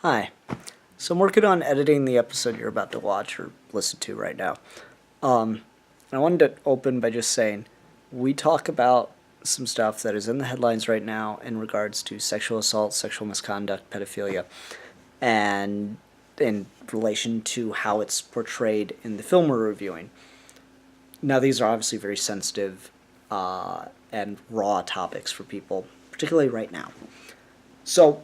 Hi. So I'm working on editing the episode you're about to watch or listen to right now. And I wanted to open by just saying we talk about some stuff that is in the headlines right now in regards to sexual assault, sexual misconduct, pedophilia, and in relation to how it's portrayed in the film we're reviewing. Now, these are obviously very sensitive and raw topics for people, particularly right now. So,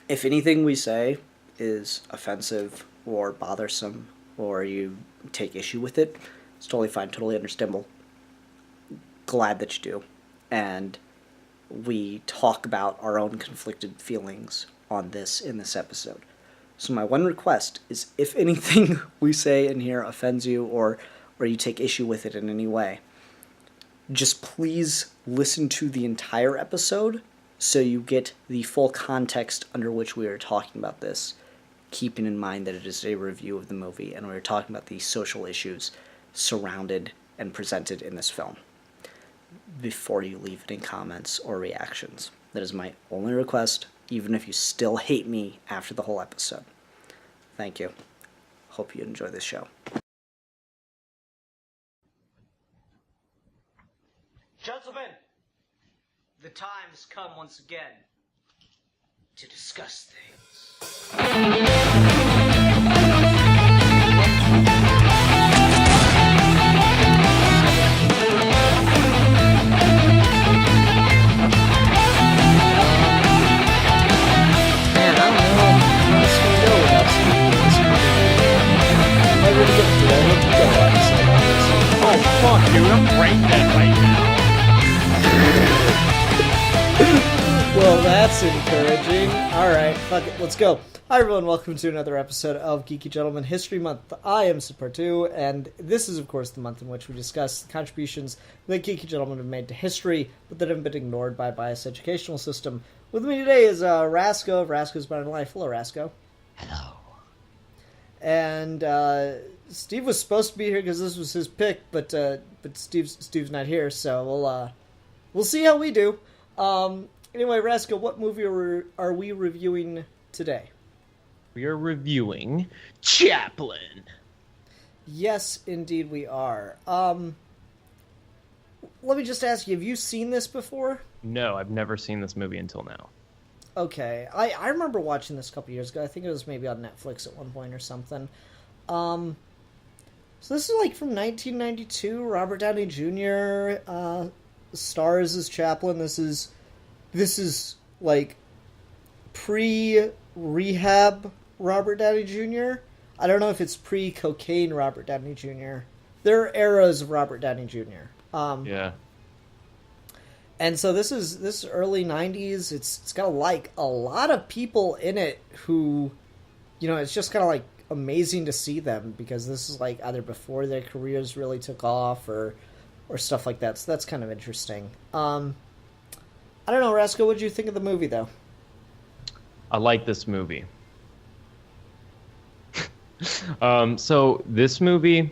if anything we say is offensive or bothersome or you take issue with it, it's totally fine, totally understandable. Glad that you do. And we talk about our own conflicted feelings on this in this episode. So my one request is if anything we say in here offends you or you take issue with it in any way, just please listen to the entire episode so you get the full context under which we are talking about this, keeping in mind that it is a review of the movie and we're talking about the social issues surrounded and presented in this film before you leave any comments or reactions. That is my only request, even if you still hate me after the whole episode. Thank you. Hope you enjoy this show. Gentlemen, the time's come once again to discuss things. Oh, fuck, dude, I'm brain dead right now. Well, that's encouraging. Alright, fuck it, let's go. Hi everyone, welcome to another episode of Geeky Gentleman History Month. I am Supportu, and this is of course the month in which we discuss the contributions that Geeky Gentlemen have made to history, but that have been ignored by a biased educational system. With me today is Rasco of Rasco's Modern Life. Hello, Rasco. Hello. And Steve was supposed to be here because this was his pick, but Steve's not here, so we'll see how we do. Anyway, Rasco, what movie are we reviewing today? We are reviewing Chaplin. Yes, indeed we are. Let me just ask you, have you seen this before? No, I've never seen this movie until now. Okay. I remember watching this a couple years ago. I think it was maybe on Netflix at one point or something. So this is like from 1992. Robert Downey Jr. Stars as Chaplin. This is like pre-rehab Robert Downey Jr. I don't know if it's pre-cocaine Robert Downey Jr. There are eras of Robert Downey Jr. Yeah. And so this is early 90s. It's got like a lot of people in it who, you know, it's just kind of like amazing to see them because this is like either before their careers really took off or stuff like that. So that's kind of interesting. I don't know, Rasco, what did you think of the movie though? I like this movie. So this movie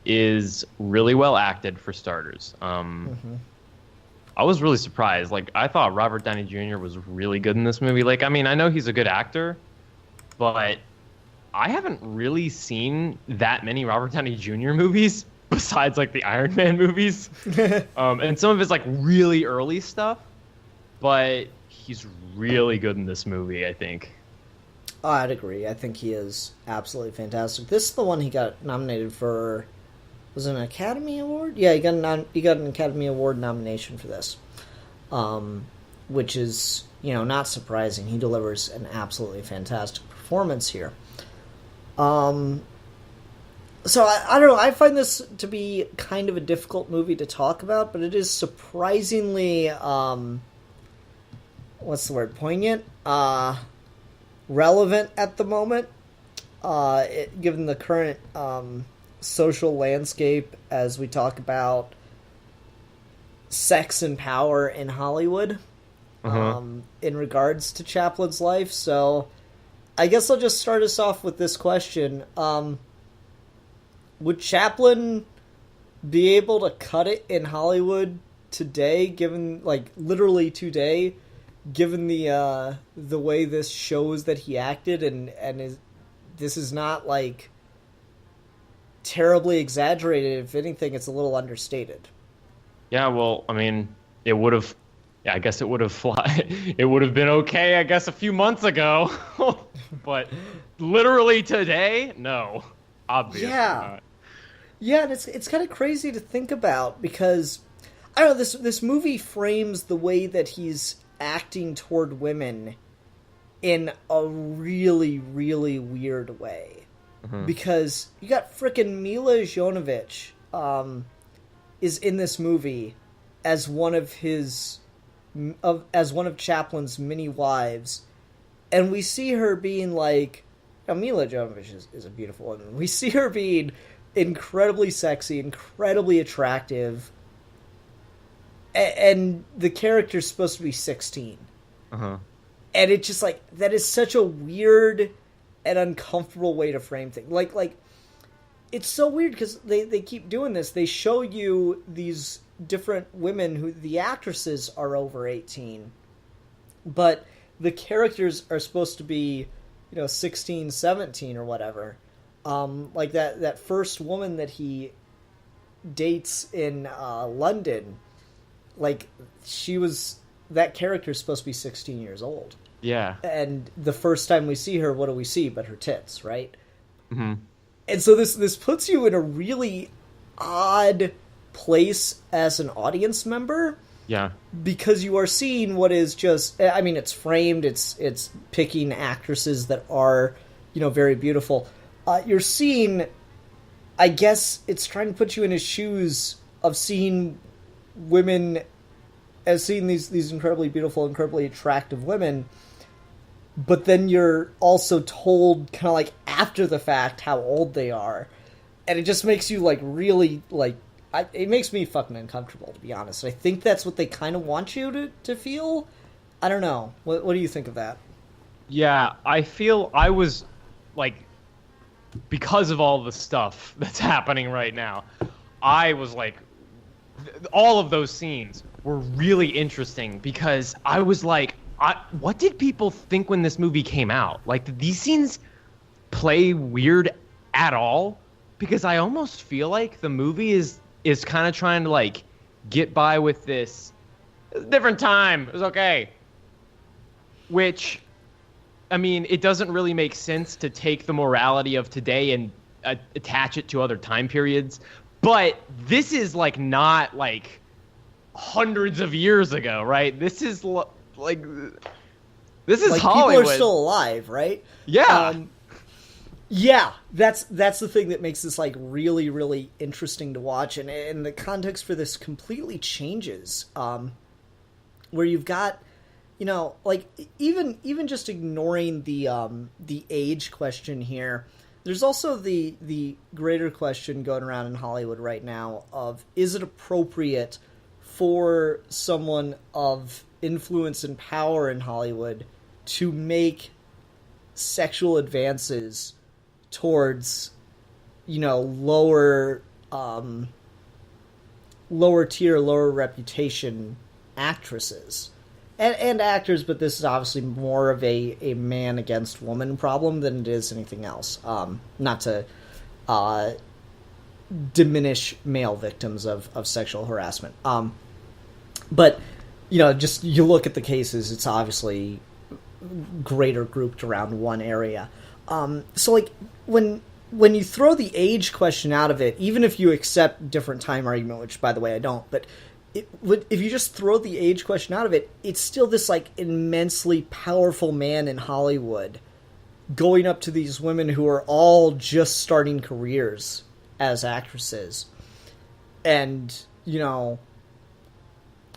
is really well acted for starters. I was really surprised. Like, I thought Robert Downey Jr. was really good in this movie. Like, I mean, I know he's a good actor, but I haven't really seen that many Robert Downey Jr. movies besides, like, the Iron Man movies. And some of his, like, really early stuff. But he's really good in this movie, I think. Oh, I'd agree. I think he is absolutely fantastic. This is the one he got nominated for. Was it an Academy Award? Yeah, he got an Academy Award nomination for this, which is, you know, not surprising. He delivers an absolutely fantastic performance here. So I don't know. I find this to be kind of a difficult movie to talk about, but it is surprisingly, what's the word? Poignant, relevant at the moment, given the current social landscape as we talk about sex and power in Hollywood in regards to Chaplin's life. So I guess I'll just start us off with this question. Would Chaplin be able to cut it in Hollywood today, given, like, literally today, given the way this shows that he acted, this is not like terribly exaggerated. If anything, it's a little understated. Yeah, well, I mean, it would have. Yeah, I guess it would have it would have been okay, I guess, a few months ago, but literally today, no, obviously not. Yeah, and it's kind of crazy to think about because I don't know, this movie frames the way that he's acting toward women in a really, really weird way. Because you got frickin' Mila Jovovich is in this movie as one of Chaplin's many wives, and we see her being like, Mila Jovovich is a beautiful woman. We see her being incredibly sexy, incredibly attractive, and the character's supposed to be 16. And it's just like, that is such a weird and uncomfortable way to frame things. Like it's so weird because they keep doing this. They show you these different women who the actresses are over 18, but the characters are supposed to be, 16, 17 or whatever. Like that first woman that he dates in London, like that character's supposed to be 16 years old. Yeah. And the first time we see her, what do we see but her tits, right? Mm-hmm. And so this puts you in a really odd place as an audience member. Yeah. Because you are seeing what is just, I mean, it's framed, it's picking actresses that are, very beautiful. You're seeing, I guess it's trying to put you in his shoes of seeing women, as seeing these incredibly beautiful, incredibly attractive women, but then you're also told kind of like after the fact how old they are, and it just makes you like really like, it makes me fucking uncomfortable, to be honest. I think that's what they kind of want you to feel. I don't know. What do you think of that? Yeah, I feel I was like, because of all the stuff that's happening right now, I was like, all of those scenes were really interesting because I was like, what did people think when this movie came out? Like, did these scenes play weird at all? Because I almost feel like the movie is kind of trying to like get by with this different time. It was okay. Which, I mean, it doesn't really make sense to take the morality of today and attach it to other time periods. But this is like not like hundreds of years ago, right? This is like Hollywood. People are still alive, right? Yeah. Yeah, that's the thing that makes this like really, really interesting to watch, and the context for this completely changes. Where you've got, like even just ignoring the age question here, there's also the greater question going around in Hollywood right now of, is it appropriate for someone of influence and power in Hollywood to make sexual advances towards, lower tier, lower reputation actresses and actors, but this is obviously more of a man against woman problem than it is anything else. Not to diminish male victims of sexual harassment. But, just you look at the cases, it's obviously greater grouped around one area. So like when you throw the age question out of it, even if you accept different time argument, which by the way I don't, but if you just throw the age question out of it, it's still this like immensely powerful man in Hollywood going up to these women who are all just starting careers as actresses. And,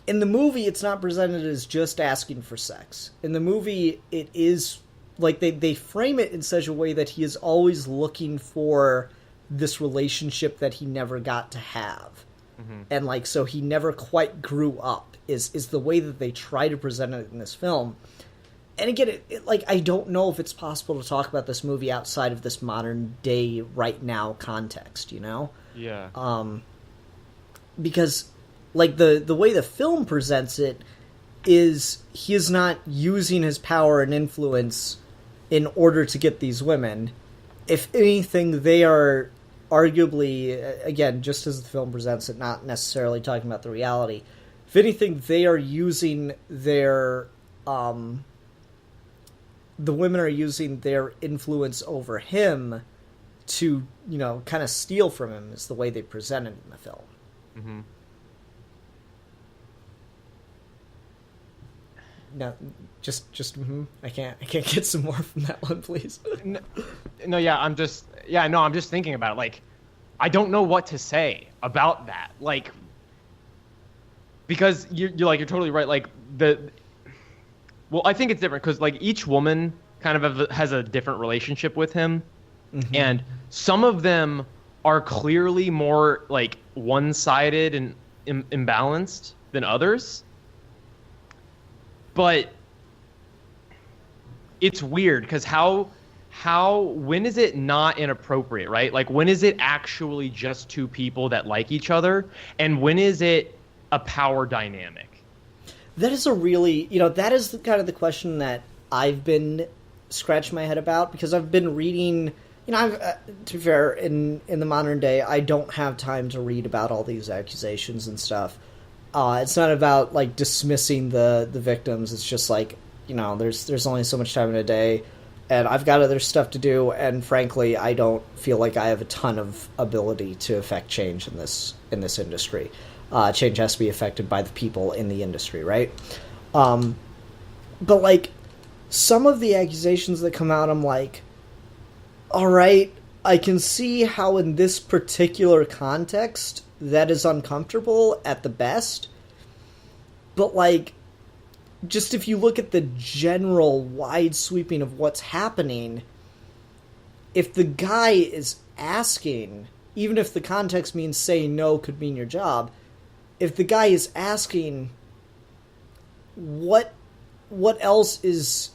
in the movie, it's not presented as just asking for sex. In the movie, it is like they frame it in such a way that he is always looking for this relationship that he never got to have. Mm-hmm. And like, so he never quite grew up is the way that they try to present it in this film. And again, it like, I don't know if it's possible to talk about this movie outside of this modern day right now context, Yeah. Because like the way the film presents it, is he is not using his power and influence in order to get these women. If anything, they are arguably, again, just as the film presents it, not necessarily talking about the reality. If anything, they are using their, the women are using their influence over him to, kind of steal from him, is the way they present it in the film. Mm-hmm. No, just I can't get some more from that one, please. I'm just thinking about it. Like, I don't know what to say about that. Like, because you're totally right. Like I think it's different because like each woman kind of has a different relationship with him, mm-hmm. and some of them are clearly more like one-sided and imbalanced than others. But it's weird because when is it not inappropriate, right? Like, when is it actually just two people that like each other, and when is it a power dynamic? That is a really, that is kind of the question that I've been scratching my head about, because I've been reading, to be fair, in the modern day, I don't have time to read about all these accusations and stuff. It's not about like dismissing the victims. It's just like, there's only so much time in a day, and I've got other stuff to do. And frankly, I don't feel like I have a ton of ability to affect change in this industry. Change has to be affected by the people in the industry, right? But like some of the accusations that come out, I'm like, all right, I can see how in this particular context that is uncomfortable at the best, but like, just if you look at the general wide sweeping of what's happening, if the guy is asking, even if the context means saying no could mean your job, if the guy is asking, what else is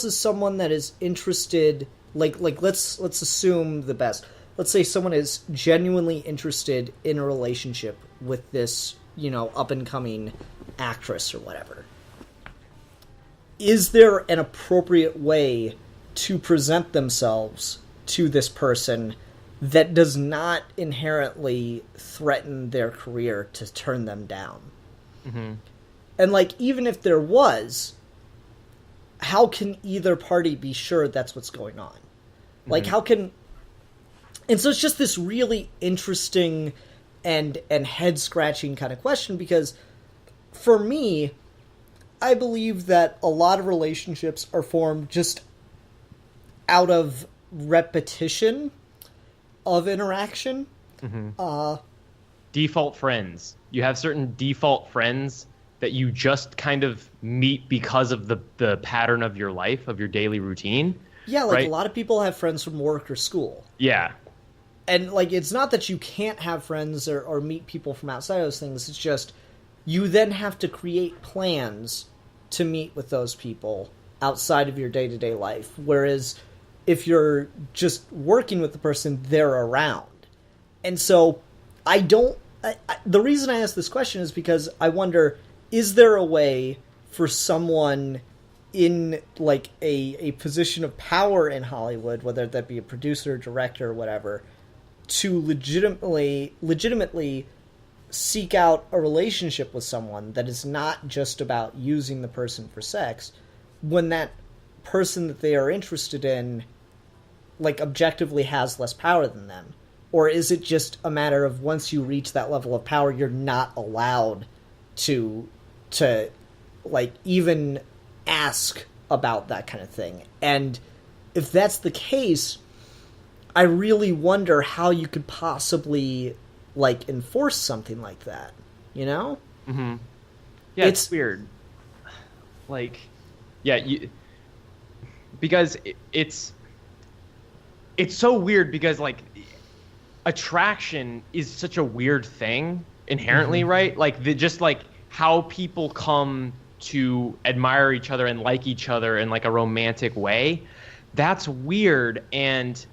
someone that is interested, like let's assume the best. Let's say someone is genuinely interested in a relationship with this, up-and-coming actress or whatever. Is there an appropriate way to present themselves to this person that does not inherently threaten their career to turn them down? Mm-hmm. And, like, even if there was, how can either party be sure that's what's going on? Like, mm-hmm. how can... And so it's just this really interesting and head-scratching kind of question, because for me, I believe that a lot of relationships are formed just out of repetition of interaction. Mm-hmm. Default friends. You have certain default friends that you just kind of meet because of the pattern of your life, of your daily routine. Yeah, like right? A lot of people have friends from work or school. Yeah. And, like, it's not that you can't have friends or meet people from outside of those things. It's just you then have to create plans to meet with those people outside of your day-to-day life. Whereas if you're just working with the person, they're around. And so the reason I ask this question is because I wonder, is there a way for someone in, like, a position of power in Hollywood, whether that be a producer, director, or whatever, to legitimately seek out a relationship with someone that is not just about using the person for sex, when that person that they are interested in, like, objectively has less power than them? Or is it just a matter of once you reach that level of power, you're not allowed to like, even ask about that kind of thing? And if that's the case, I really wonder how you could possibly, like, enforce something like that, Mm-hmm. Yeah, it's weird. Like, yeah, because it's so weird because, like, attraction is such a weird thing inherently, mm-hmm. right? Like, just, like, how people come to admire each other and like each other in, like, a romantic way, that's weird. And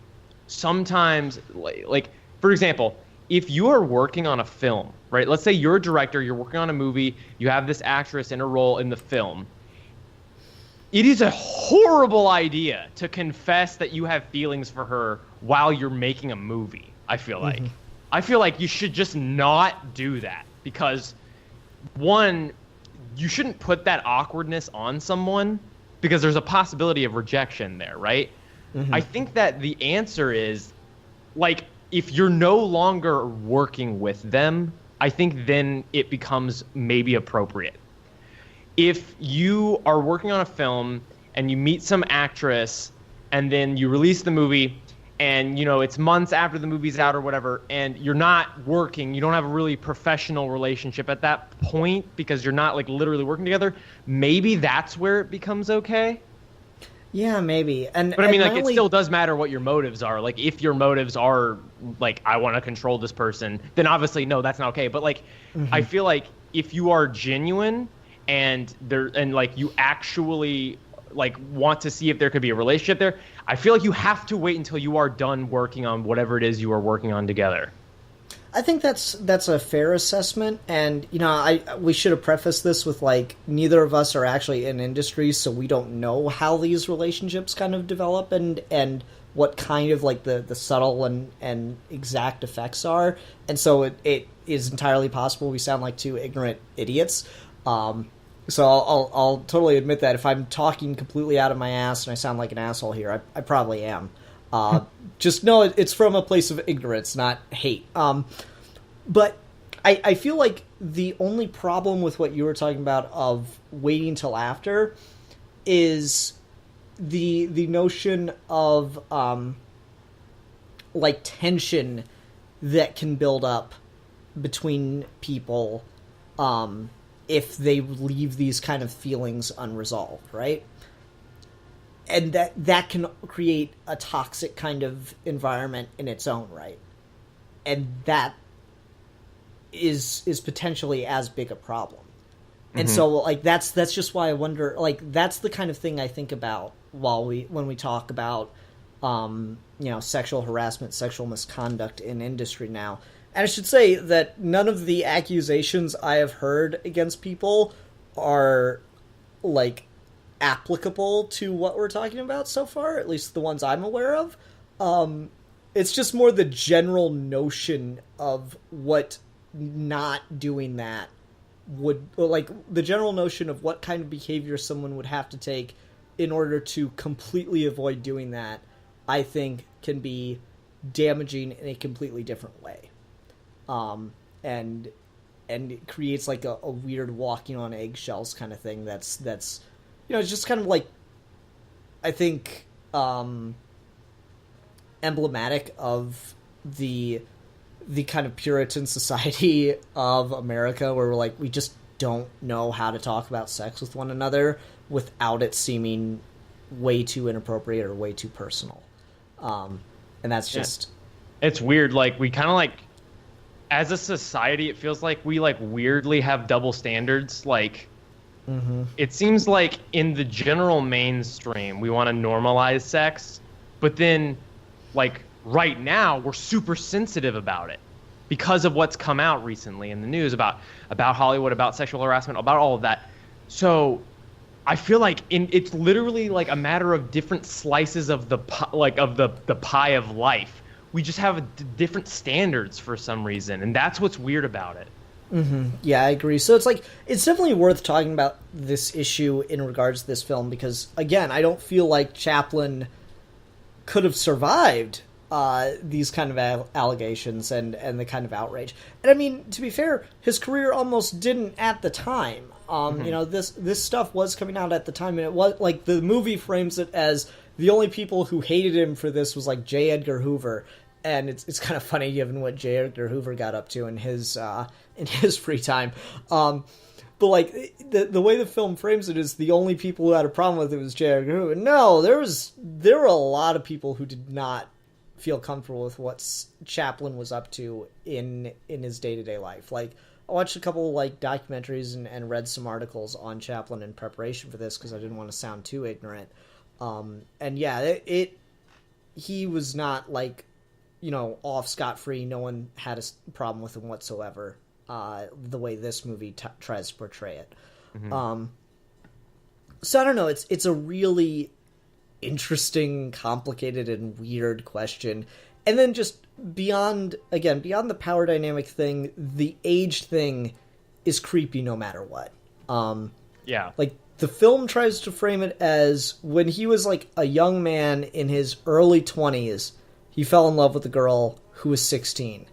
sometimes, like, for example, if you are working on a film right? Let's say you're a director, you're working on a movie, you have this actress in a role in the film. It is a horrible idea to confess that you have feelings for her while you're making a movie, I feel like. I feel like you should just not do that because, one, you shouldn't put that awkwardness on someone because there's a possibility of rejection there, right? I think that the answer is, like, if you're no longer working with them, I think then it becomes maybe appropriate. If you are working on a film and you meet some actress and then you release the movie and, you know, it's months after the movie's out or whatever, and you're not working, you don't have a really professional relationship at that point because you're not, like, literally working together, maybe that's where it becomes okay. Yeah, maybe. But I mean, like, it still does matter what your motives are. Like, if your motives are, like, I want to control this person, then obviously, no, that's not okay. But, like, I feel like if you are genuine and like you actually like want to see if there could be a relationship there, I feel like you have to wait until you are done working on whatever it is you are working on together. I think that's a fair assessment, and you know, we should have prefaced this with, like, neither of us are actually in industry, so we don't know how these relationships kind of develop and what kind of, like, the subtle and exact effects are, and so it is entirely possible we sound like two ignorant idiots. So I'll totally admit that if I'm talking completely out of my ass and I sound like an asshole here, I probably am. Just know it's from a place of ignorance, not hate. But I feel like the only problem with what you were talking about of waiting till after is the notion of like tension that can build up between people if they leave these kind of feelings unresolved, right? And that can create a toxic kind of environment in its own right. And that is potentially as big a problem. And so, like, that's just why I wonder, like, that's the kind of thing I think about when we talk about, you know, sexual harassment, sexual misconduct in industry now. And I should say that none of the accusations I have heard against people are, like, applicable to what we're talking about so far, at least the ones I'm aware of. It's just more the general notion of what not doing that would, like, the general notion of what kind of behavior someone would have to take in order to completely avoid doing that, I think can be damaging in a completely different way. And it creates, like, a weird walking on eggshells kind of thing that's you know, it's just kind of, like, I think emblematic of the kind of Puritan society of America where we're like, we just don't know how to talk about sex with one another without it seeming way too inappropriate or way too personal. And that's just... It's weird. Like, we kind of, like, as a society, it feels like we, like, weirdly have double standards. Like, it seems like in the general mainstream, we want to normalize sex, but then, like, right now, we're super sensitive about it because of what's come out recently in the news about Hollywood, about sexual harassment, about all of that. So I feel like it's literally like a matter of different slices of the pie of life. We just have different standards for some reason, and that's what's weird about it. Yeah, I agree. So it's like, it's definitely worth talking about this issue in regards to this film because, again, I don't feel like Chaplin could have survived these kind of allegations and the kind of outrage. And I mean, to be fair, his career almost didn't at the time. You know, this stuff was coming out at the time, and it was like the movie frames it as the only people who hated him for this was like J. Edgar Hoover, and it's kind of funny given what J. Edgar Hoover got up to in his free time. But like the way the film frames it is the only people who had a problem with it was J. Edgar Hoover. No, there were a lot of people who did not feel comfortable with what Chaplin was up to in his day-to-day life. Like, I watched a couple of, like, documentaries and read some articles on Chaplin in preparation for this because I didn't want to sound too ignorant. And yeah, he was not, like, you know, off scot-free. No one had a problem with him whatsoever. the way this movie tries to portray it. Mm-hmm. So I don't know. It's a really interesting, complicated, and weird question. And then just beyond the power dynamic thing, the age thing is creepy no matter what. Yeah. Like, the film tries to frame it as when he was, like, a young man in his early 20s, he fell in love with a girl who was 16.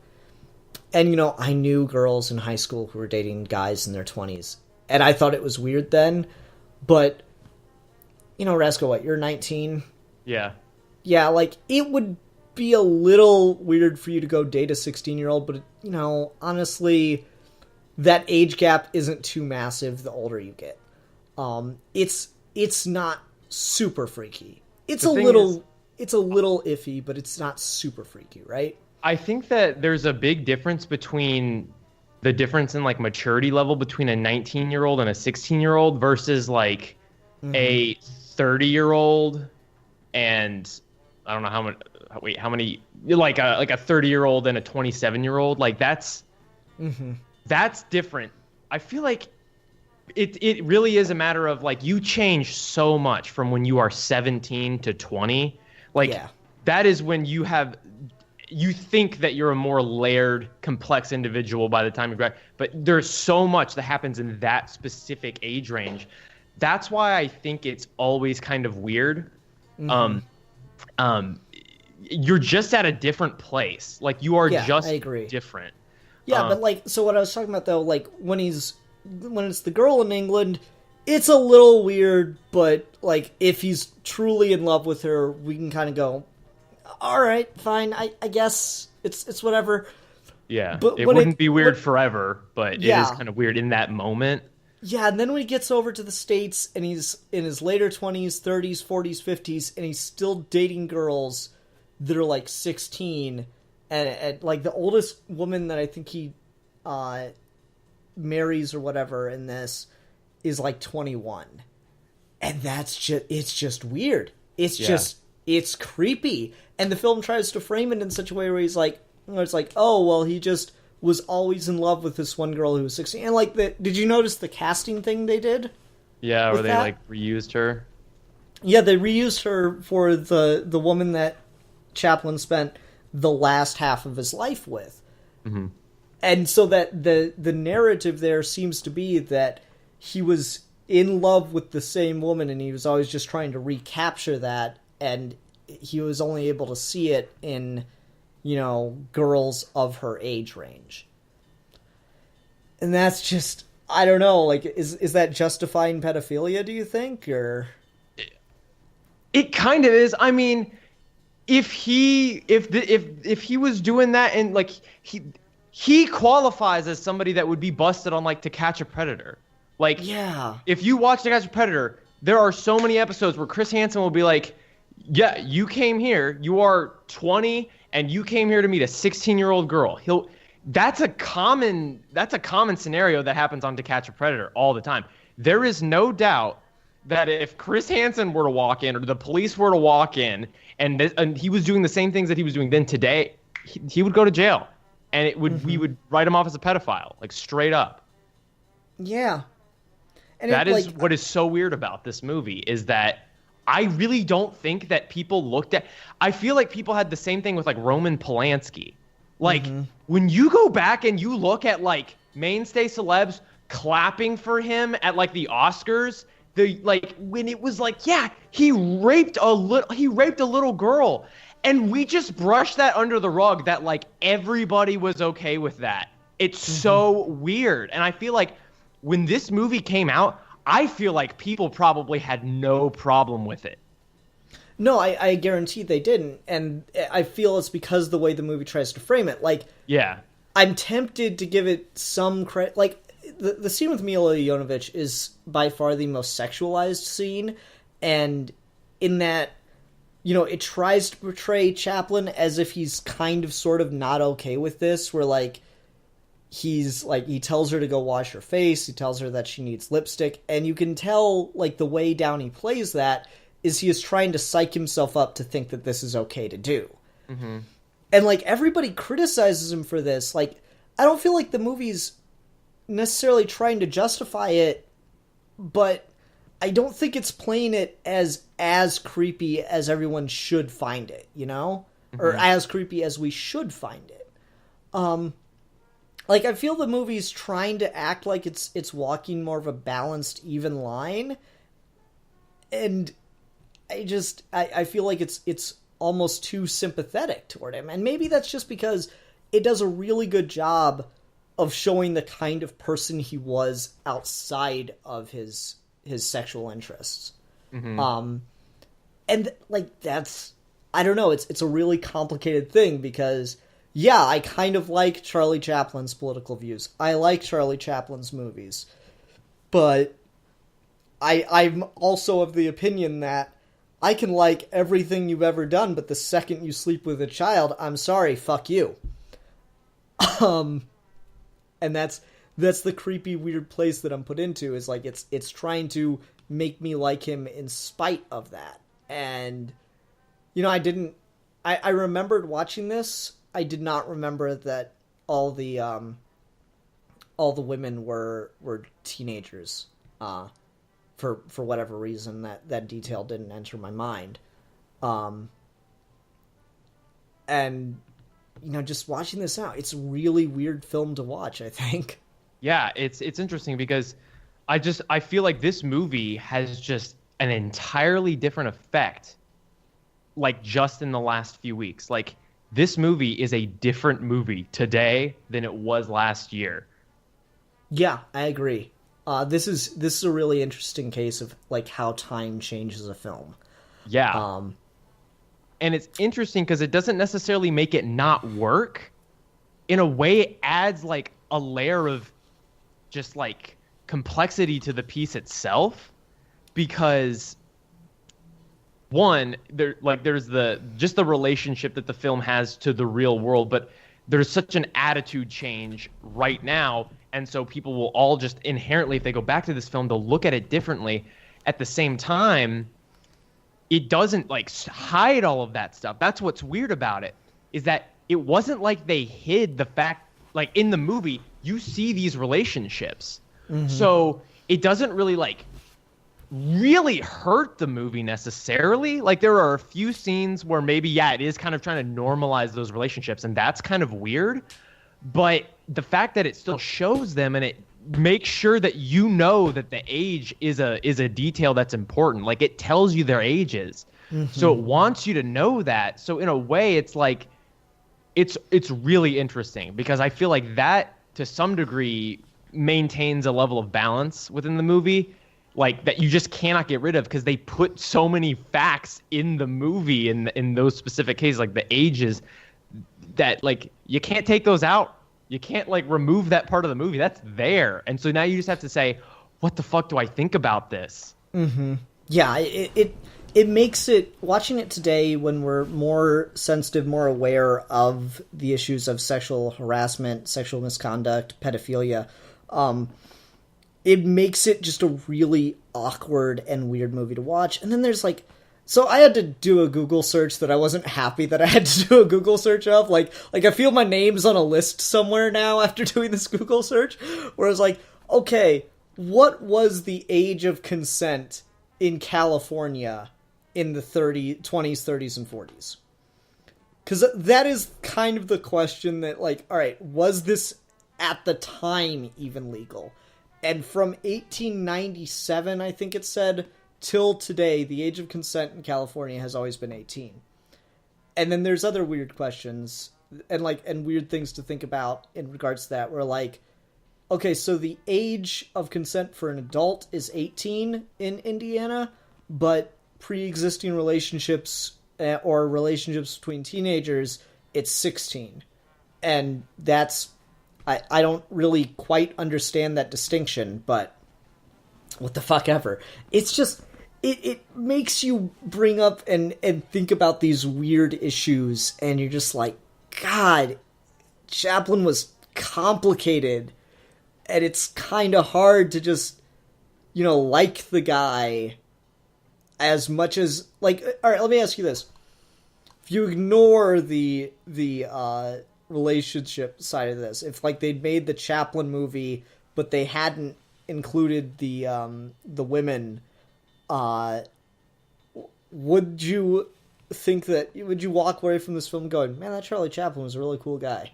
And, you know, I knew girls in high school who were dating guys in their 20s. And I thought it was weird then. But, you know, Rasko, what, you're 19? Yeah. Yeah, like, it would be a little weird for you to go date a 16-year-old, but, you know, honestly, that age gap isn't too massive the older you get. It's not super freaky. It's a little iffy, but it's not super freaky, right? I think that there's a big difference between the difference in like maturity level between a 19-year-old and a 16-year-old versus like a 30-year-old and I don't know how many like a 30-year-old and a 27-year-old. Like that's different. I feel like it really is a matter of like you change so much from when you are 17 to 20. Like that is when you think that you're a more layered, complex individual by the time you graduate. But there's so much that happens in that specific age range. That's why I think it's always kind of weird. You're just at a different place. Like you are just I agree. different. Yeah, but like, so what I was talking about though, like when it's the girl in England, it's a little weird, but like if he's truly in love with her, we can kind of go, all right, fine. I guess it's whatever. Yeah, but it wouldn't be weird forever, but it is kind of weird in that moment. Yeah, and then when he gets over to the States and he's in his later 20s, 30s, 40s, 50s, and he's still dating girls that are like 16, and like the oldest woman that I think he marries or whatever in this is like 21. And it's just weird. It's creepy. And the film tries to frame it in such a way where he's like, it's like, oh, well, he just was always in love with this one girl who was 16. And like, did you notice the casting thing they did? Yeah, where they like reused her. Yeah, they reused her for the woman that Chaplin spent the last half of his life with. Mm-hmm. And so that the narrative there seems to be that he was in love with the same woman and he was always just trying to recapture that, and he was only able to see it in, you know, girls of her age range. And that's just, I don't know, like, is that justifying pedophilia, do you think, or? It kind of is. I mean, if he was doing that and like he qualifies as somebody that would be busted on like To Catch a Predator. Like, yeah, if you watch To Catch a Predator, there are so many episodes where Chris Hansen will be like, yeah, you came here, you are 20 and you came here to meet a 16-year-old girl. That's a common scenario that happens on To Catch a Predator all the time. There is no doubt that if Chris Hansen were to walk in or the police were to walk in and he was doing the same things that he was doing then today, he would go to jail. And we would write him off as a pedophile, like straight up. Yeah. And that is what is so weird about this movie is that I really don't think that people looked at. I feel like people had the same thing with like Roman Polanski. Like when you go back and you look at like mainstay celebs clapping for him at like the Oscars, when it was like, yeah, he raped a little girl. And we just brushed that under the rug that, like, everybody was okay with that. It's so weird. And I feel like when this movie came out, I feel like people probably had no problem with it. No, I guarantee they didn't. And I feel it's because the way the movie tries to frame it. Like, yeah, I'm tempted to give it some credit. Like, the scene with Mila Jovovich is by far the most sexualized scene. And in that, you know, it tries to portray Chaplin as if he's kind of sort of not okay with this, where, like, he's, like, he tells her to go wash her face, he tells her that she needs lipstick, and you can tell, like, the way down he plays that is he is trying to psych himself up to think that this is okay to do. And, like, everybody criticizes him for this. Like, I don't feel like the movie's necessarily trying to justify it, but I don't think it's playing it as creepy as everyone should find it, you know? Or as creepy as we should find it. Like, I feel the movie's trying to act like it's walking more of a balanced, even line, and I feel like it's almost too sympathetic toward him. And maybe that's just because it does a really good job of showing the kind of person he was outside of his sexual interests. And like, that's, I don't know, it's a really complicated thing because, yeah, I kind of like Charlie Chaplin's political views. I like Charlie Chaplin's movies. But I'm also of the opinion that I can like everything you've ever done, but the second you sleep with a child, I'm sorry, fuck you. And that's the creepy, weird place that I'm put into, is like, it's trying to make me like him in spite of that. And, you know, I remembered watching this. I did not remember that all the women were teenagers. For whatever reason, that detail didn't enter my mind. And, you know, just watching this out, it's a really weird film to watch, I think. Yeah, it's interesting because I feel like this movie has just an entirely different effect, like, just in the last few weeks. Like, this movie is a different movie today than it was last year. Yeah, I agree. This is a really interesting case of, like, how time changes a film. Yeah. And it's interesting because it doesn't necessarily make it not work. In a way, it adds, like, a layer of just, like, complexity to the piece itself. Because, one, there's the relationship that the film has to the real world, but there's such an attitude change right now. And so people will all just inherently, if they go back to this film, they'll look at it differently. At the same time, it doesn't, like, hide all of that stuff. That's what's weird about it, is that it wasn't like they hid the fact, like, in the movie, you see these relationships. So it doesn't really, like, really hurt the movie necessarily. Like, there are a few scenes where maybe, yeah, it is kind of trying to normalize those relationships, and that's kind of weird. But the fact that it still shows them, and it makes sure that you know that the age is a detail that's important. Like, it tells you their ages. So it wants you to know that. So in a way, it's like, it's really interesting because I feel like that, to some degree, maintains a level of balance within the movie, like, that you just cannot get rid of because they put so many facts in the movie in those specific cases, like the ages, that, like, you can't take those out. You can't, like, remove that part of the movie. That's there. And so now you just have to say, what the fuck do I think about this? Yeah, it makes it, watching it today when we're more sensitive, more aware of the issues of sexual harassment, sexual misconduct, pedophilia, it makes it just a really awkward and weird movie to watch. And then there's, like, so I had to do a Google search that I wasn't happy that I had to do a Google search of. Like I feel my name's on a list somewhere now after doing this Google search, where I was like, okay, what was the age of consent in California in the 20s, 30s, and 40s? Because that is kind of the question that, like, all right, was this at the time even legal? And from 1897, I think it said, till today, the age of consent in California has always been 18. And then there's other weird questions and weird things to think about in regards to that, where, like, okay, so the age of consent for an adult is 18 in Indiana, but pre-existing relationships or relationships between teenagers, it's 16. And that's, I don't really quite understand that distinction, but what the fuck ever. It's just, it makes you bring up and think about these weird issues, and you're just like, God, Chaplin was complicated, and it's kind of hard to just, you know, like the guy as much as, like, all right, let me ask you this. If you ignore the relationship side of this, if, like, they'd made the Chaplin movie but they hadn't included the women, would you would you walk away from this film going, man, that Charlie Chaplin was a really cool guy?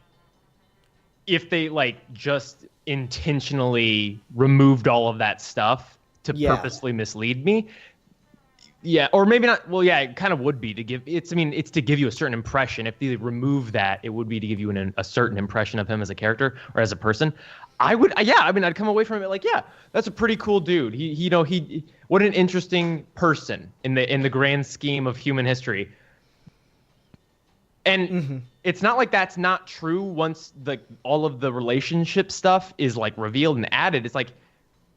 If they like just intentionally removed all of that stuff to purposely mislead me. Yeah, or maybe not. Well, yeah, it kind of would be to give it's to give you a certain impression. If they remove that, it would be to give you a certain impression of him as a character or as a person. I'd come away from it like, yeah, that's a pretty cool dude. He what an interesting person in the grand scheme of human history. And it's not like that's not true once all of the relationship stuff is like revealed and added. It's like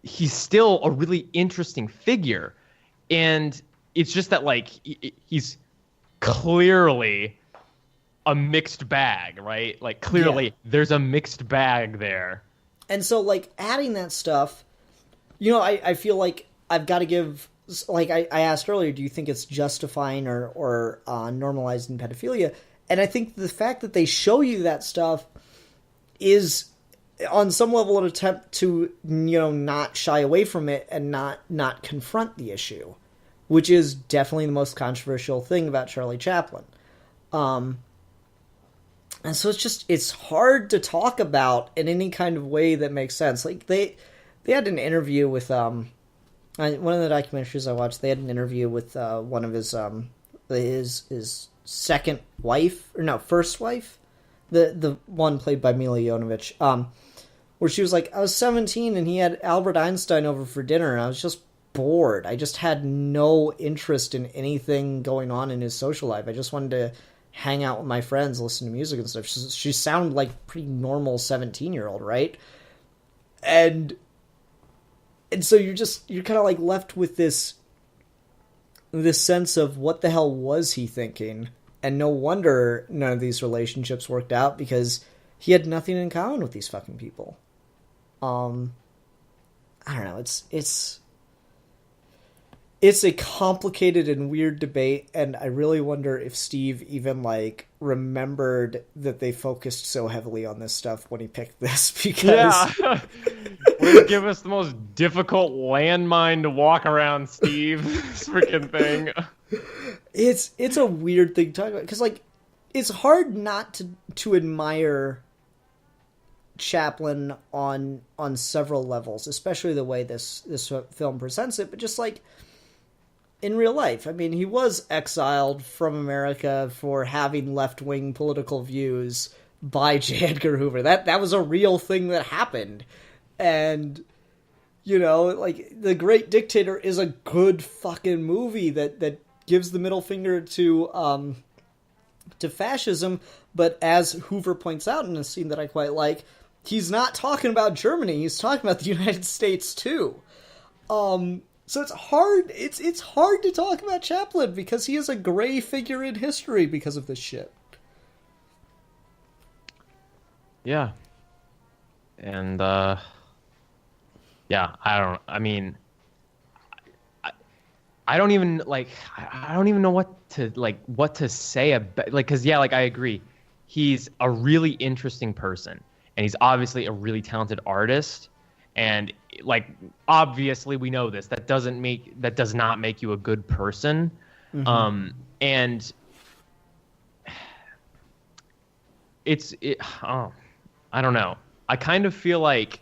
he's still a really interesting figure. And it's just that like he's clearly a mixed bag, right? Like clearly there's a mixed bag there. And so like adding that stuff, I feel like I've got to give, like I asked earlier, do you think it's justifying or normalizing pedophilia? And I think the fact that they show you that stuff is, on some level, an attempt to, not shy away from it and not confront the issue, which is definitely the most controversial thing about Charlie Chaplin. And so it's hard to talk about in any kind of way that makes sense. Like they had an interview with one of the documentaries I watched. They had an interview with one of his second wife, or no, first wife, the one played by Mila Jovovich, where she was like, I was 17 and he had Albert Einstein over for dinner and I was just bored. I just had no interest in anything going on in his social life. I just wanted to hang out with my friends, listen to music and stuff. She sounded like pretty normal 17-year-old, right? And so you're kind of like left with this sense of what the hell was he thinking? And no wonder none of these relationships worked out, because he had nothing in common with these fucking people. I don't know. It's a complicated and weird debate, and I really wonder if Steve even like remembered that they focused so heavily on this stuff when he picked this, because Way to give us the most difficult landmine to walk around, Steve. This freaking thing. It's a weird thing to talk about, because like it's hard not to admire Chaplin on several levels, especially the way this film presents it, but just like in real life. I mean, he was exiled from America for having left-wing political views by J. Edgar Hoover. That was a real thing that happened. And, like, The Great Dictator is a good fucking movie that gives the middle finger to fascism, but as Hoover points out in a scene that I quite like, he's not talking about Germany, he's talking about the United States too. So it's hard. It's hard to talk about Chaplin because he is a gray figure in history because of this shit. Yeah. And yeah, I don't even know what to say about, like, cuz yeah, like I agree. He's a really interesting person and he's obviously a really talented artist, and like obviously we know this. That does not make you a good person. Mm-hmm. And I don't know. I kind of feel like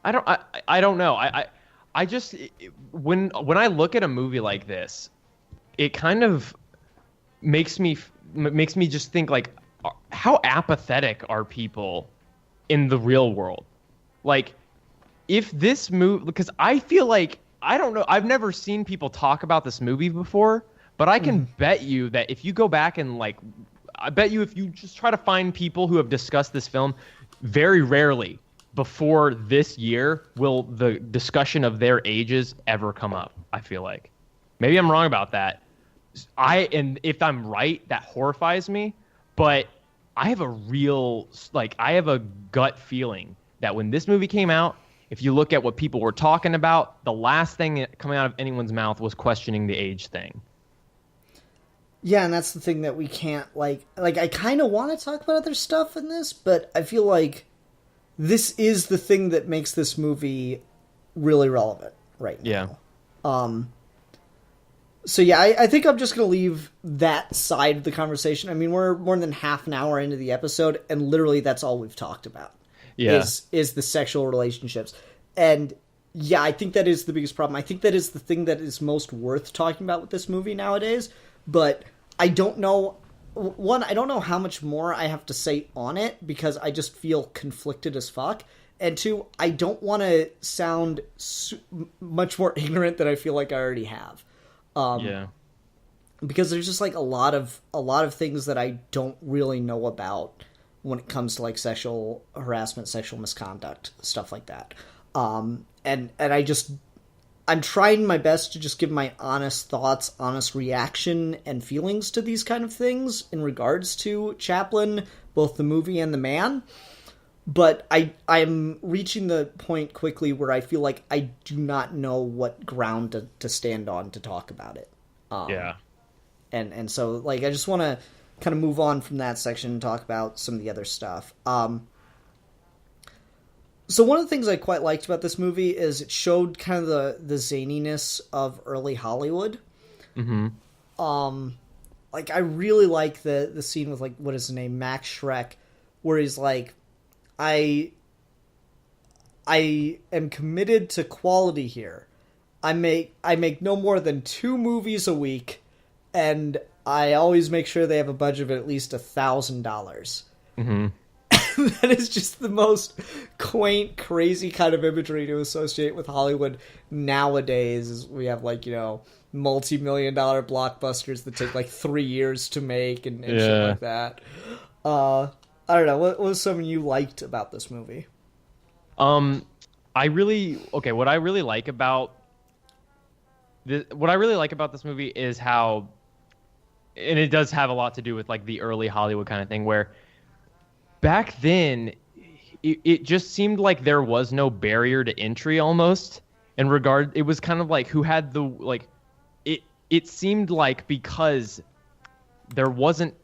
I don't know. I just when I look at a movie like this, it kind of makes me just think like, how apathetic are people in the real world? Like, if this movie, because I feel like, I don't know, I've never seen people talk about this movie before, but I can bet you that if you go back and like, I bet you if you just try to find people who have discussed this film, very rarely before this year will the discussion of their ages ever come up. I feel like maybe I'm wrong about that. And if I'm right, that horrifies me. But I have a gut feeling that when this movie came out, if you look at what people were talking about, the last thing coming out of anyone's mouth was questioning the age thing. Yeah, and that's the thing that we can't, like I kind of want to talk about other stuff in this, but I feel like this is the thing that makes this movie really relevant right Yeah. now. So yeah, I think I'm just going to leave that side of the conversation. I mean, we're more than half an hour into the episode, and literally that's all we've talked about. Yeah. Is the sexual relationships. And yeah, I think that is the biggest problem. I think that is the thing that is most worth talking about with this movie nowadays. But I don't know. One, I don't know how much more I have to say on it because I just feel conflicted as fuck. And two, I don't want to sound much more ignorant than I feel like I already have. Yeah. Because there's just like a lot of things that I don't really know about when it comes to like sexual harassment, sexual misconduct, stuff like that. And I'm trying my best to just give my honest thoughts, honest reaction and feelings to these kind of things in regards to Chaplin, both the movie and the man. But I'm reaching the point quickly where I feel like I do not know what ground to stand on to talk about it. Yeah. And so, like, I just want to kind of move on from that section and talk about some of the other stuff. So one of the things I quite liked about this movie is it showed kind of the zaniness of early Hollywood. Mm-hmm. Like, I really like the scene with, like, what is his name? Max Schreck, where he's like, I am committed to quality here. I make no more than 2 movies a week, and I always make sure they have a budget of at least $1,000. Mm-hmm. That is just the most quaint, crazy kind of imagery to associate with Hollywood nowadays. We have, like, you know, multi-million-dollar blockbusters that take like 3 years to make and shit like that. I don't know. What was something you liked about this movie? What I really like about this movie is how, and it does have a lot to do with like the early Hollywood kind of thing, where back then it just seemed like there was no barrier to entry almost in regard. It was kind of like who had the, like, it seemed like because there wasn't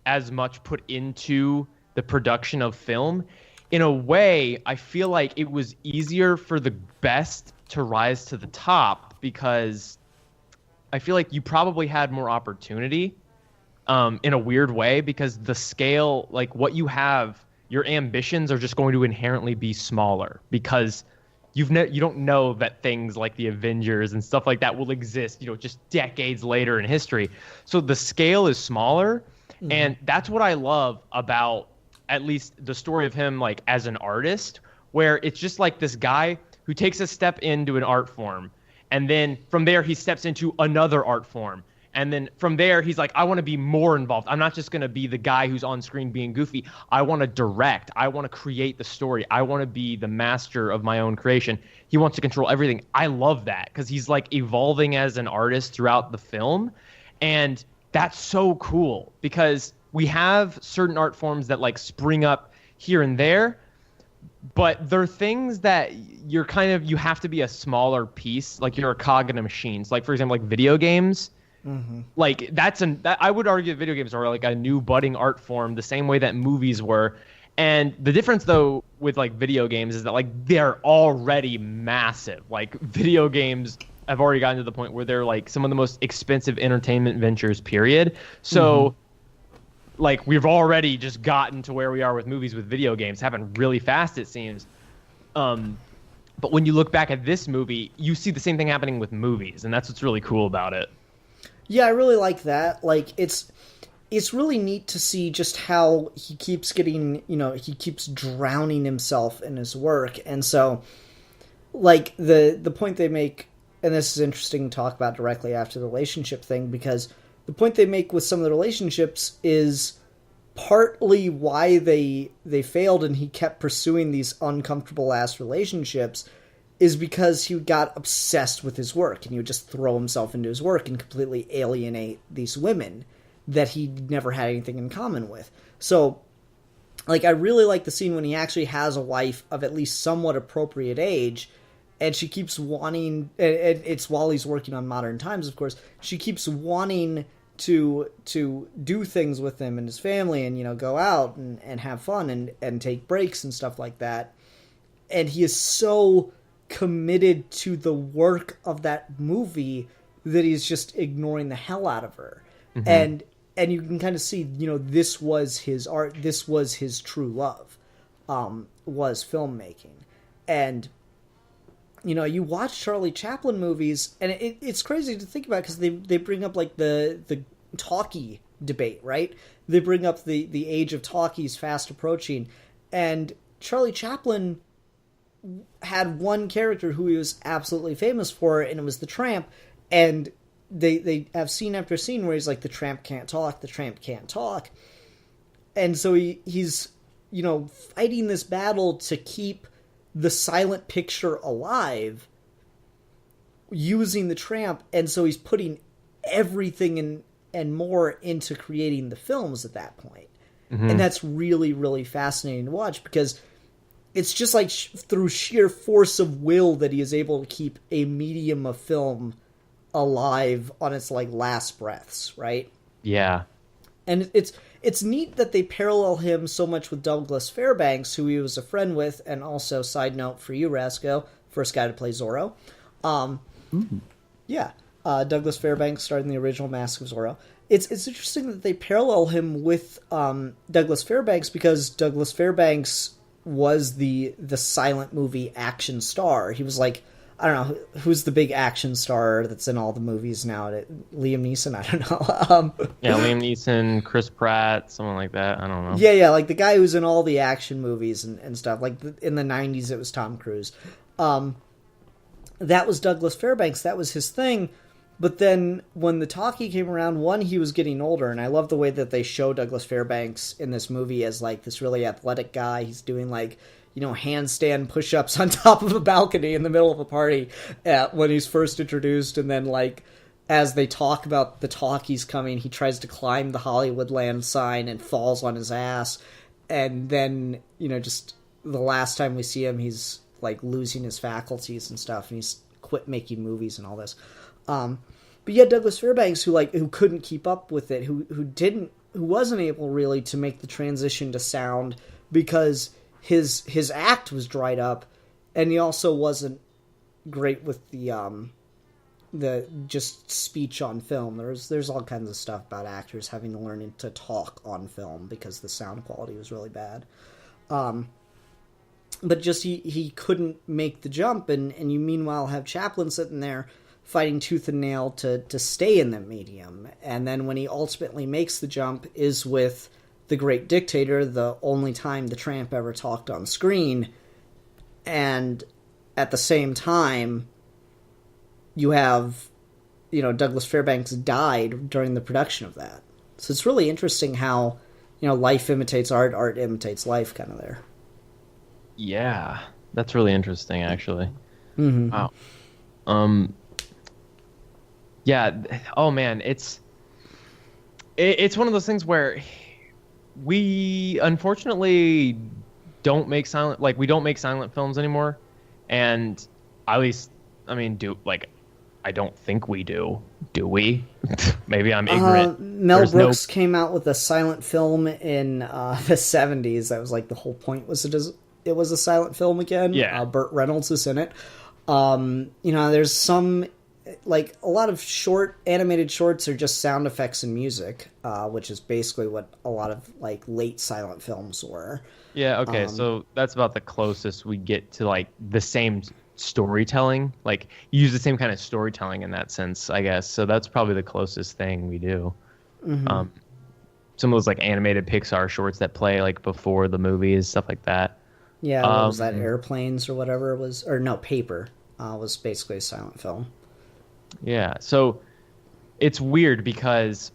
as much put into the production of film, in a way, I feel like it was easier for the best to rise to the top because I feel like you probably had more opportunity in a weird way because the scale, like what you have, your ambitions are just going to inherently be smaller because you don't know that things like the Avengers and stuff like that will exist, you know, just decades later in history. So the scale is smaller. Mm-hmm. And that's what I love about at least the story of him, like as an artist, where it's just like this guy who takes a step into an art form. And then from there, he steps into another art form. And then from there, he's like, I want to be more involved. I'm not just going to be the guy who's on screen being goofy. I want to direct. I want to create the story. I want to be the master of my own creation. He wants to control everything. I love that because he's like evolving as an artist throughout the film. And that's so cool because we have certain art forms that like spring up here and there, but they're things that you have to be a smaller piece. Like you're a cog in a machine. So like, for example, like video games. Mm-hmm. Like I would argue that video games are like a new budding art form the same way that movies were. And the difference though with like video games is that like they're already massive. Like video games have already gotten to the point where they're like some of the most expensive entertainment ventures, period. So like we've already just gotten to where we are with movies with video games happened really fast, it seems. But when you look back at this movie, you see the same thing happening with movies, and that's what's really cool about it. Yeah, I really like that. Like, it's really neat to see just how he keeps getting, you know, he keeps drowning himself in his work. And so, like, the point they make, and this is interesting to talk about directly after the relationship thing, because the point they make with some of the relationships is partly why they failed and he kept pursuing these uncomfortable-ass relationships is because he got obsessed with his work and he would just throw himself into his work and completely alienate these women that he never had anything in common with. So, like, I really like the scene when he actually has a wife of at least somewhat appropriate age, and she keeps wanting, and it's while he's working on Modern Times, of course, she keeps wanting to do things with him and his family, and go out and have fun and take breaks and stuff like that. And he is so committed to the work of that movie that he's just ignoring the hell out of her. And you can kind of see, this was his art, this was his true love, was filmmaking. And you watch Charlie Chaplin movies, and it's crazy to think about, because they bring up like the talkie debate, right? They bring up the age of talkies fast approaching, and Charlie Chaplin had one character who he was absolutely famous for, and it was the tramp. And they have scene after scene where he's like, the tramp can't talk, the tramp can't talk. And so he's fighting this battle to keep the silent picture alive using the tramp. And so he's putting everything in and more into creating the films at that point. And that's really, really fascinating to watch, because it's just like through sheer force of will that he is able to keep a medium of film alive on its like last breaths, right? Yeah. And it's neat that they parallel him so much with Douglas Fairbanks, who he was a friend with, and also, side note for you, Rasco, first guy to play Zorro. Yeah, Douglas Fairbanks starred in the original Mask of Zorro. It's interesting that they parallel him with Douglas Fairbanks, because Douglas Fairbanks was the silent movie action star. He was like, I don't know, who's the big action star that's in all the movies now? Liam Neeson? I don't know. Yeah, Liam Neeson, Chris Pratt, someone like that. I don't know. Yeah, like the guy who's in all the action movies and stuff. Like in the 90s, it was Tom Cruise. That was Douglas Fairbanks. That was his thing. But then when the talkie came around, one, he was getting older, and I love the way that they show Douglas Fairbanks in this movie as like this really athletic guy. He's doing like, handstand push-ups on top of a balcony in the middle of a party when he's first introduced. And then, like, as they talk about the talkies coming, he tries to climb the Hollywoodland sign and falls on his ass. And then, just the last time we see him, he's, like, losing his faculties and stuff, and he's quit making movies and all this. But yeah, Douglas Fairbanks, who couldn't keep up with it, who wasn't able really to make the transition to sound, because his act was dried up, and he also wasn't great with the just speech on film. There's all kinds of stuff about actors having to learn to talk on film because the sound quality was really bad. But just he couldn't make the jump, and you meanwhile have Chaplin sitting there fighting tooth and nail to stay in the medium. And then when he ultimately makes the jump is with The Great Dictator, the only time the tramp ever talked on screen. And at the same time, you have, Douglas Fairbanks died during the production of that. So it's really interesting how, life imitates art, art imitates life kind of there. Yeah, that's really interesting, actually. Mm-hmm. Wow. Yeah. Oh man, it's one of those things where we unfortunately don't make silent films anymore, and at least, I don't think we do. Do we? Maybe I'm ignorant. Mel Brooks came out with a silent film in the 70s. That was like the whole point, was it was a silent film again. Yeah. Burt Reynolds is in it. There's some, like, a lot of animated shorts are just sound effects and music, which is basically what a lot of, like, late silent films were. Yeah, okay, so that's about the closest we get to, like, the same storytelling. Like, you use the same kind of storytelling in that sense, I guess. So that's probably the closest thing we do. Mm-hmm. Some of those, like, animated Pixar shorts that play, like, before the movies, stuff like that. Yeah, what was that, Airplanes or whatever it was? Or no, Paper was basically a silent film. Yeah, so it's weird because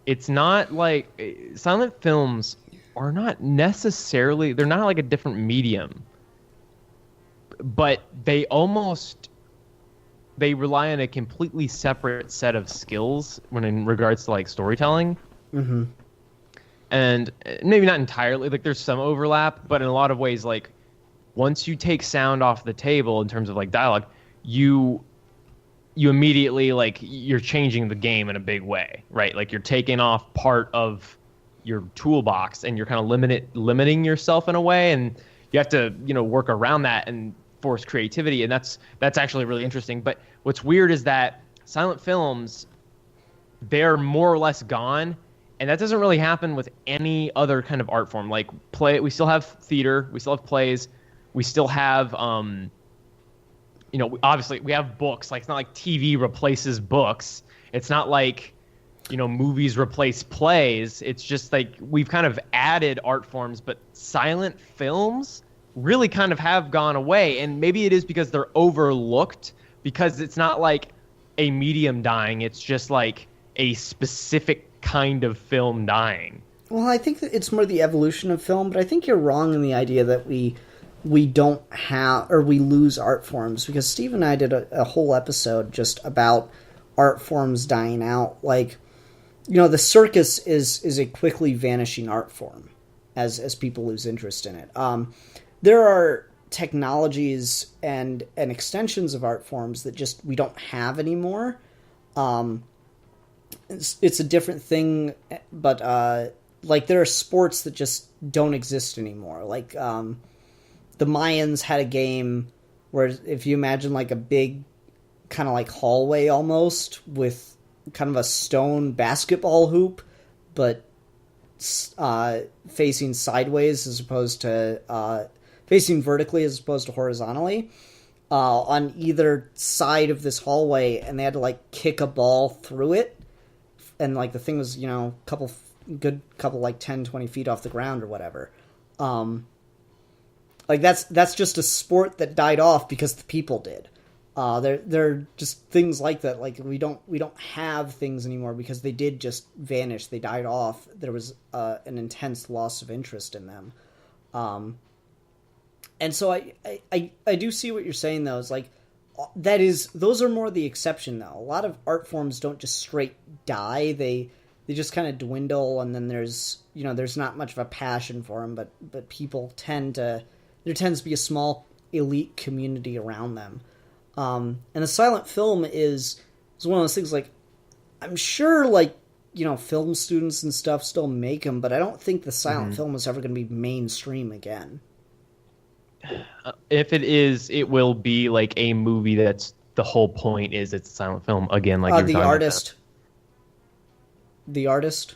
it's not like silent films are not necessarily, they're not like a different medium, but they rely on a completely separate set of skills when in regards to like storytelling. Mm-hmm. And maybe not entirely, like there's some overlap, but in a lot of ways, like once you take sound off the table in terms of like dialogue, you you immediately like you're changing the game in a big way, right? Like you're taking off part of your toolbox and you're kind of limiting yourself in a way, and you have to work around that and force creativity, and that's actually really interesting. But what's weird is that silent films, they're more or less gone, and that doesn't really happen with any other kind of art form. Like we still have theater, we still have plays, we still have obviously we have books. Like it's not like TV replaces books. It's not like, movies replace plays. It's just like we've kind of added art forms, but silent films really kind of have gone away. And maybe it is because they're overlooked, because it's not like a medium dying. It's just like a specific kind of film dying. Well, I think that it's more the evolution of film, but I think you're wrong in the idea that we don't have, or we lose art forms, because Steve and I did a whole episode just about art forms dying out. Like, the circus is a quickly vanishing art form as people lose interest in it. There are technologies and extensions of art forms that just we don't have anymore. It's a different thing, but like there are sports that just don't exist anymore. Like the Mayans had a game where, if you imagine like a big kind of like hallway almost with kind of a stone basketball hoop, but facing sideways as opposed to facing vertically as opposed to horizontally on either side of this hallway, and they had to like kick a ball through it, and like the thing was couple like 10-20 feet off the ground or whatever. Like that's just a sport that died off because the people did. They're just things like that. Like we don't have things anymore because they did just vanish. They died off. There was an intense loss of interest in them. And so I do see what you're saying though. Is like those are more the exception though. A lot of art forms don't just straight die. They just kind of dwindle, and then there's not much of a passion for them. But people there tends to be a small elite community around them. And the silent film is one of those things, like, I'm sure, like, film students and stuff still make them, but I don't think the silent film is ever going to be mainstream again. If it is, it will be like a movie that's the whole point is it's a silent film again. Like The Artist. The Artist.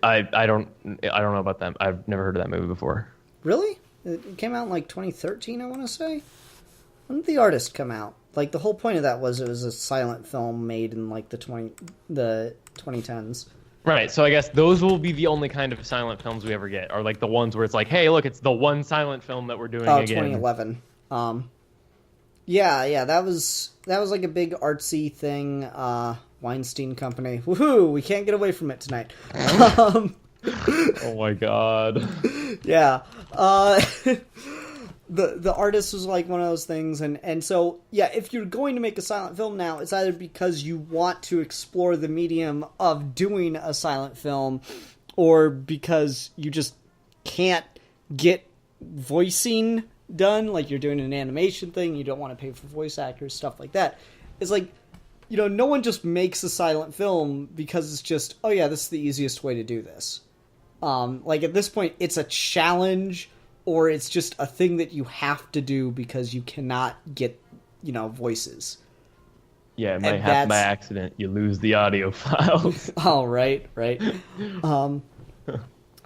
I don't know about them. I've never heard of that movie before. Really? It came out in like 2013, I want to say. When did The Artist come out? Like, the whole point of that was it was a silent film made in like the 2010s. Right, so I guess those will be the only kind of silent films we ever get, or like the ones where it's like, hey, look, it's the one silent film that we're doing again. 2011. Yeah, that was like a big artsy thing. Weinstein Company. Woohoo! We can't get away from it tonight. Oh my god. Yeah. The Artist was like one of those things, and so yeah, if you're going to make a silent film now, it's either because you want to explore the medium of doing a silent film, or because you just can't get voicing done, like you're doing an animation thing, you don't want to pay for voice actors, stuff like that. It's like, no one just makes a silent film because it's just, oh yeah, this is the easiest way to do this. Like at this point, it's a challenge, or it's just a thing that you have to do because you cannot get, voices. Yeah, it might happen by accident. You lose the audio files. Oh, right. And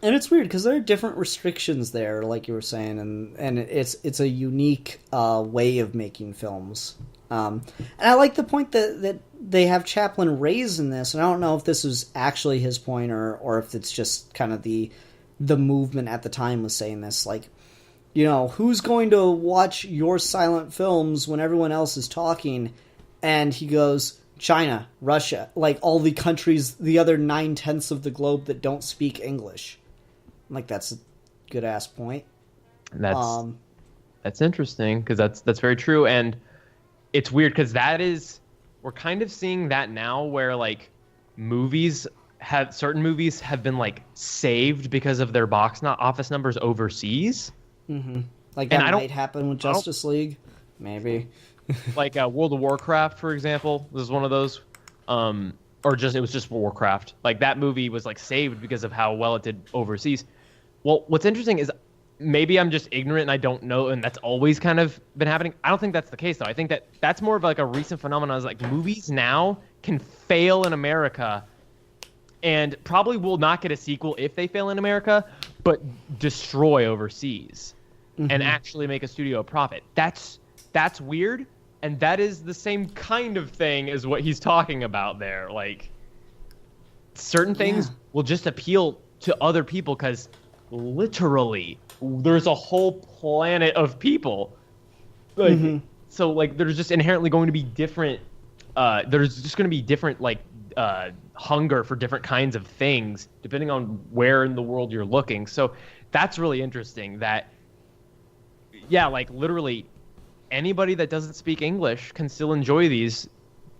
it's weird because there are different restrictions there, like you were saying, and it's a unique way of making films. And I like the point that they have Chaplin raised in this, and I don't know if this was actually his point or if it's just kind of the movement at the time was saying this, like, who's going to watch your silent films when everyone else is talking? And he goes, China, Russia, like all the countries, the other 9/10 of the globe that don't speak English. I'm like, that's a good ass point. That's interesting, because that's very true. And it's weird because we're kind of seeing that now, where like certain movies have been like saved because of their box office numbers overseas. Mm-hmm. Like that might happen with Justice League, maybe. Like World of Warcraft, for example, was one of those. Or just it was just Warcraft. Like that movie was like saved because of how well it did overseas. Well, what's interesting is maybe I'm just ignorant and I don't know, and that's always kind of been happening. I don't think that's the case though. I think that that's more of like a recent phenomenon. Is like movies now can fail in America and probably will not get a sequel if they fail in America, but destroy overseas and actually make a studio profit. That's weird, and that is the same kind of thing as what he's talking about there. Like certain things will just appeal to other people because literally there's a whole planet of people. Like so like there's just inherently going to be different there's just going to be different like hunger for different kinds of things depending on where in the world you're looking. So that's really interesting that like literally anybody that doesn't speak English can still enjoy these.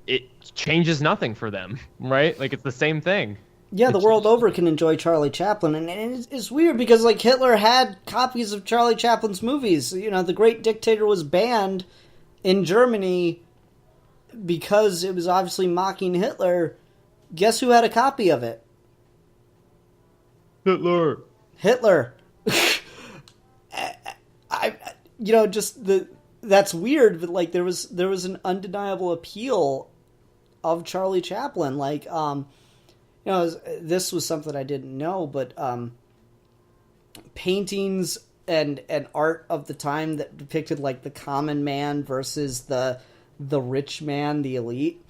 It changes nothing for them, right? Like it's the same thing. Yeah, the world over can enjoy Charlie Chaplin, and it's weird because like Hitler had copies of Charlie Chaplin's movies. You know, The Great Dictator was banned in Germany because it was obviously mocking Hitler. Guess who had a copy of it? Hitler. That's weird, but like there was an undeniable appeal of Charlie Chaplin. Like, this was something I didn't know, but paintings and art of the time that depicted like the common man versus the rich man, the elite.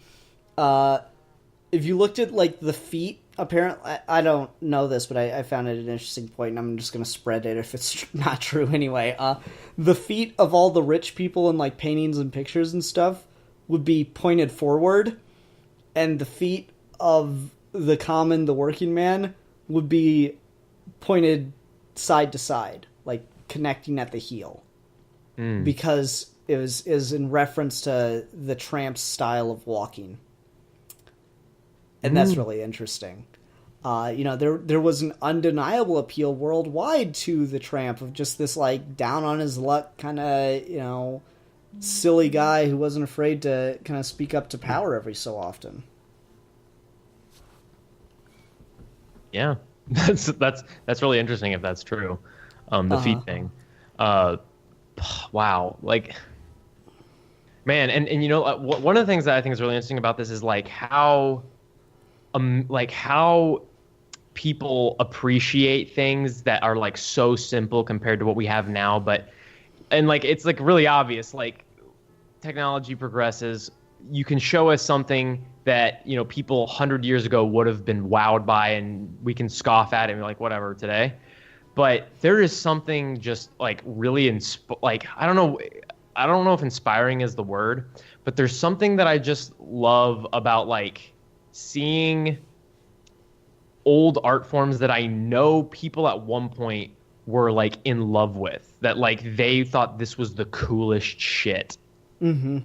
If you looked at like the feet, apparently I don't know this, but I found it an interesting point, and I'm just going to spread it if it's not true anyway. The feet of all the rich people in like paintings and pictures and stuff would be pointed forward, and the feet of the working man would be pointed side to side, like connecting at the heel, because it was in reference to the tramp's style of walking. And that's really interesting. There was an undeniable appeal worldwide to the Tramp of just this like down on his luck kind of silly guy who wasn't afraid to kind of speak up to power every so often. Yeah, that's really interesting if that's true. The feet thing. Wow, like man, and one of the things that I think is really interesting about this is like how people appreciate things that are like so simple compared to what we have now, and like it's like really obvious. Like technology progresses, you can show us something that people 100 years ago would have been wowed by, and we can scoff at it and be like whatever today. But there is something just like really I don't know if inspiring is the word, but there's something that I just love about like seeing old art forms that I know people at one point were like in love with, that like they thought this was the coolest shit. Mm-hmm.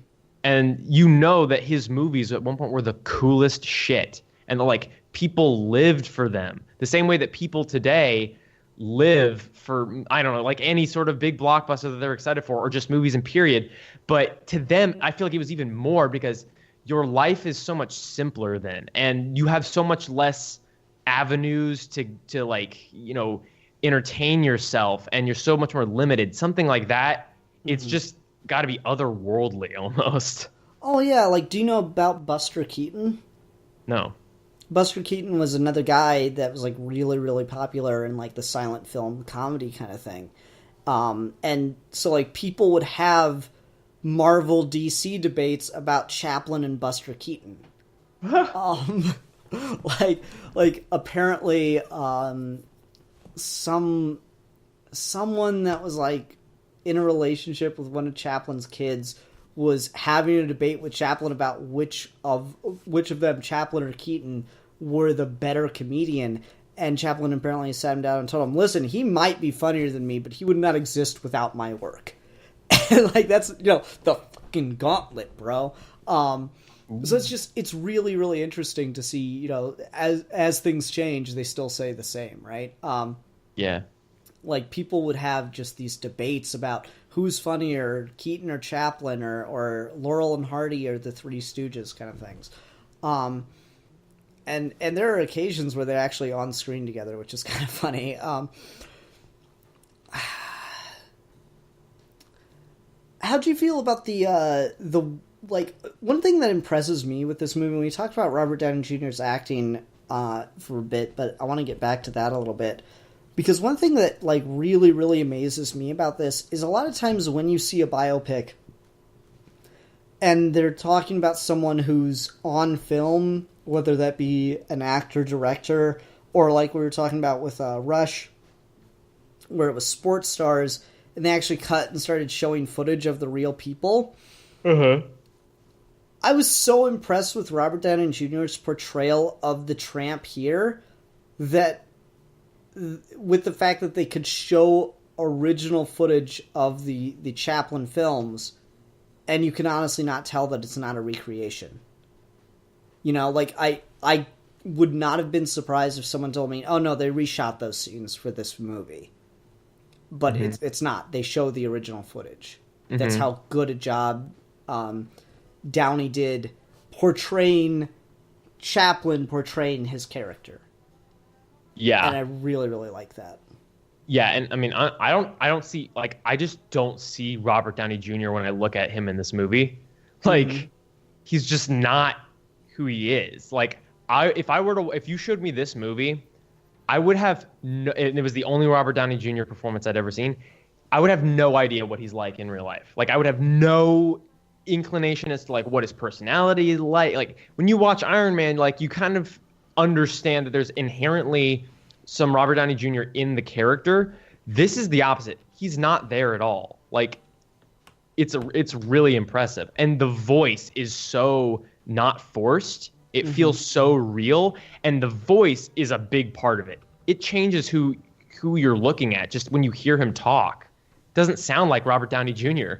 And that his movies at one point were the coolest shit, and like people lived for them the same way that people today live for, I don't know, like any sort of big blockbuster that they're excited for, or just movies and period. But to them, I feel like it was even more because your life is so much simpler then, and you have so much less avenues to like, entertain yourself, and you're so much more limited. Something like that, it's just got to be otherworldly almost. Oh yeah, like do you know about Buster Keaton? No. Buster Keaton was another guy that was like really, really popular in like the silent film comedy kind of thing. And so like people would have Marvel DC debates about Chaplin and Buster Keaton. Like apparently someone that was like in a relationship with one of Chaplin's kids was having a debate with Chaplin about which of them, Chaplin or Keaton, were the better comedian. And Chaplin apparently sat him down and told him, listen, he might be funnier than me, but he would not exist without my work. Like, that's, the fucking gauntlet, bro. So it's really, really interesting to see, as things change, they still say the same, right? Yeah. Like, people would have just these debates about who's funnier, Keaton or Chaplin, or Laurel and Hardy, or the Three Stooges kind of things. And there are occasions where they're actually on screen together, which is kind of funny. How do you feel about the like, one thing that impresses me with this movie, we talked about Robert Downey Jr.'s acting for a bit, but I want to get back to that a little bit. Because one thing that, like, really, really amazes me about this is a lot of times when you see a biopic and they're talking about someone who's on film, whether that be an actor, director, or like we were talking about with Rush, where it was sports stars, and they actually cut and started showing footage of the real people. Uh-huh. I was so impressed with Robert Downey Jr.'s portrayal of the tramp here that with the fact that they could show original footage of the Chaplin films, and you can honestly not tell that it's not a recreation. You know, like, I would not have been surprised if someone told me, oh no, they reshot those scenes for this movie. But it's not. They show the original footage. That's how good a job Downey did portraying his character. Yeah. And I really, really like that. Yeah, and I mean, I don't see, like, I just don't see Robert Downey Jr. when I look at him in this movie. Like, he's just not who he is. Like, if you showed me this movie, I would have and it was the only Robert Downey Jr. performance I'd ever seen. I would have no idea what he's like in real life. Like, I would have no inclination as to, like, what his personality is like. Like, when you watch Iron Man, like, you kind of understand that there's inherently some Robert Downey Jr. in the character. This is the opposite. He's not there at all. Like, it's really impressive. And the voice is so not forced. It feels so real, and the voice is a big part of it. It changes who you're looking at just when you hear him talk. It doesn't sound like Robert Downey Jr.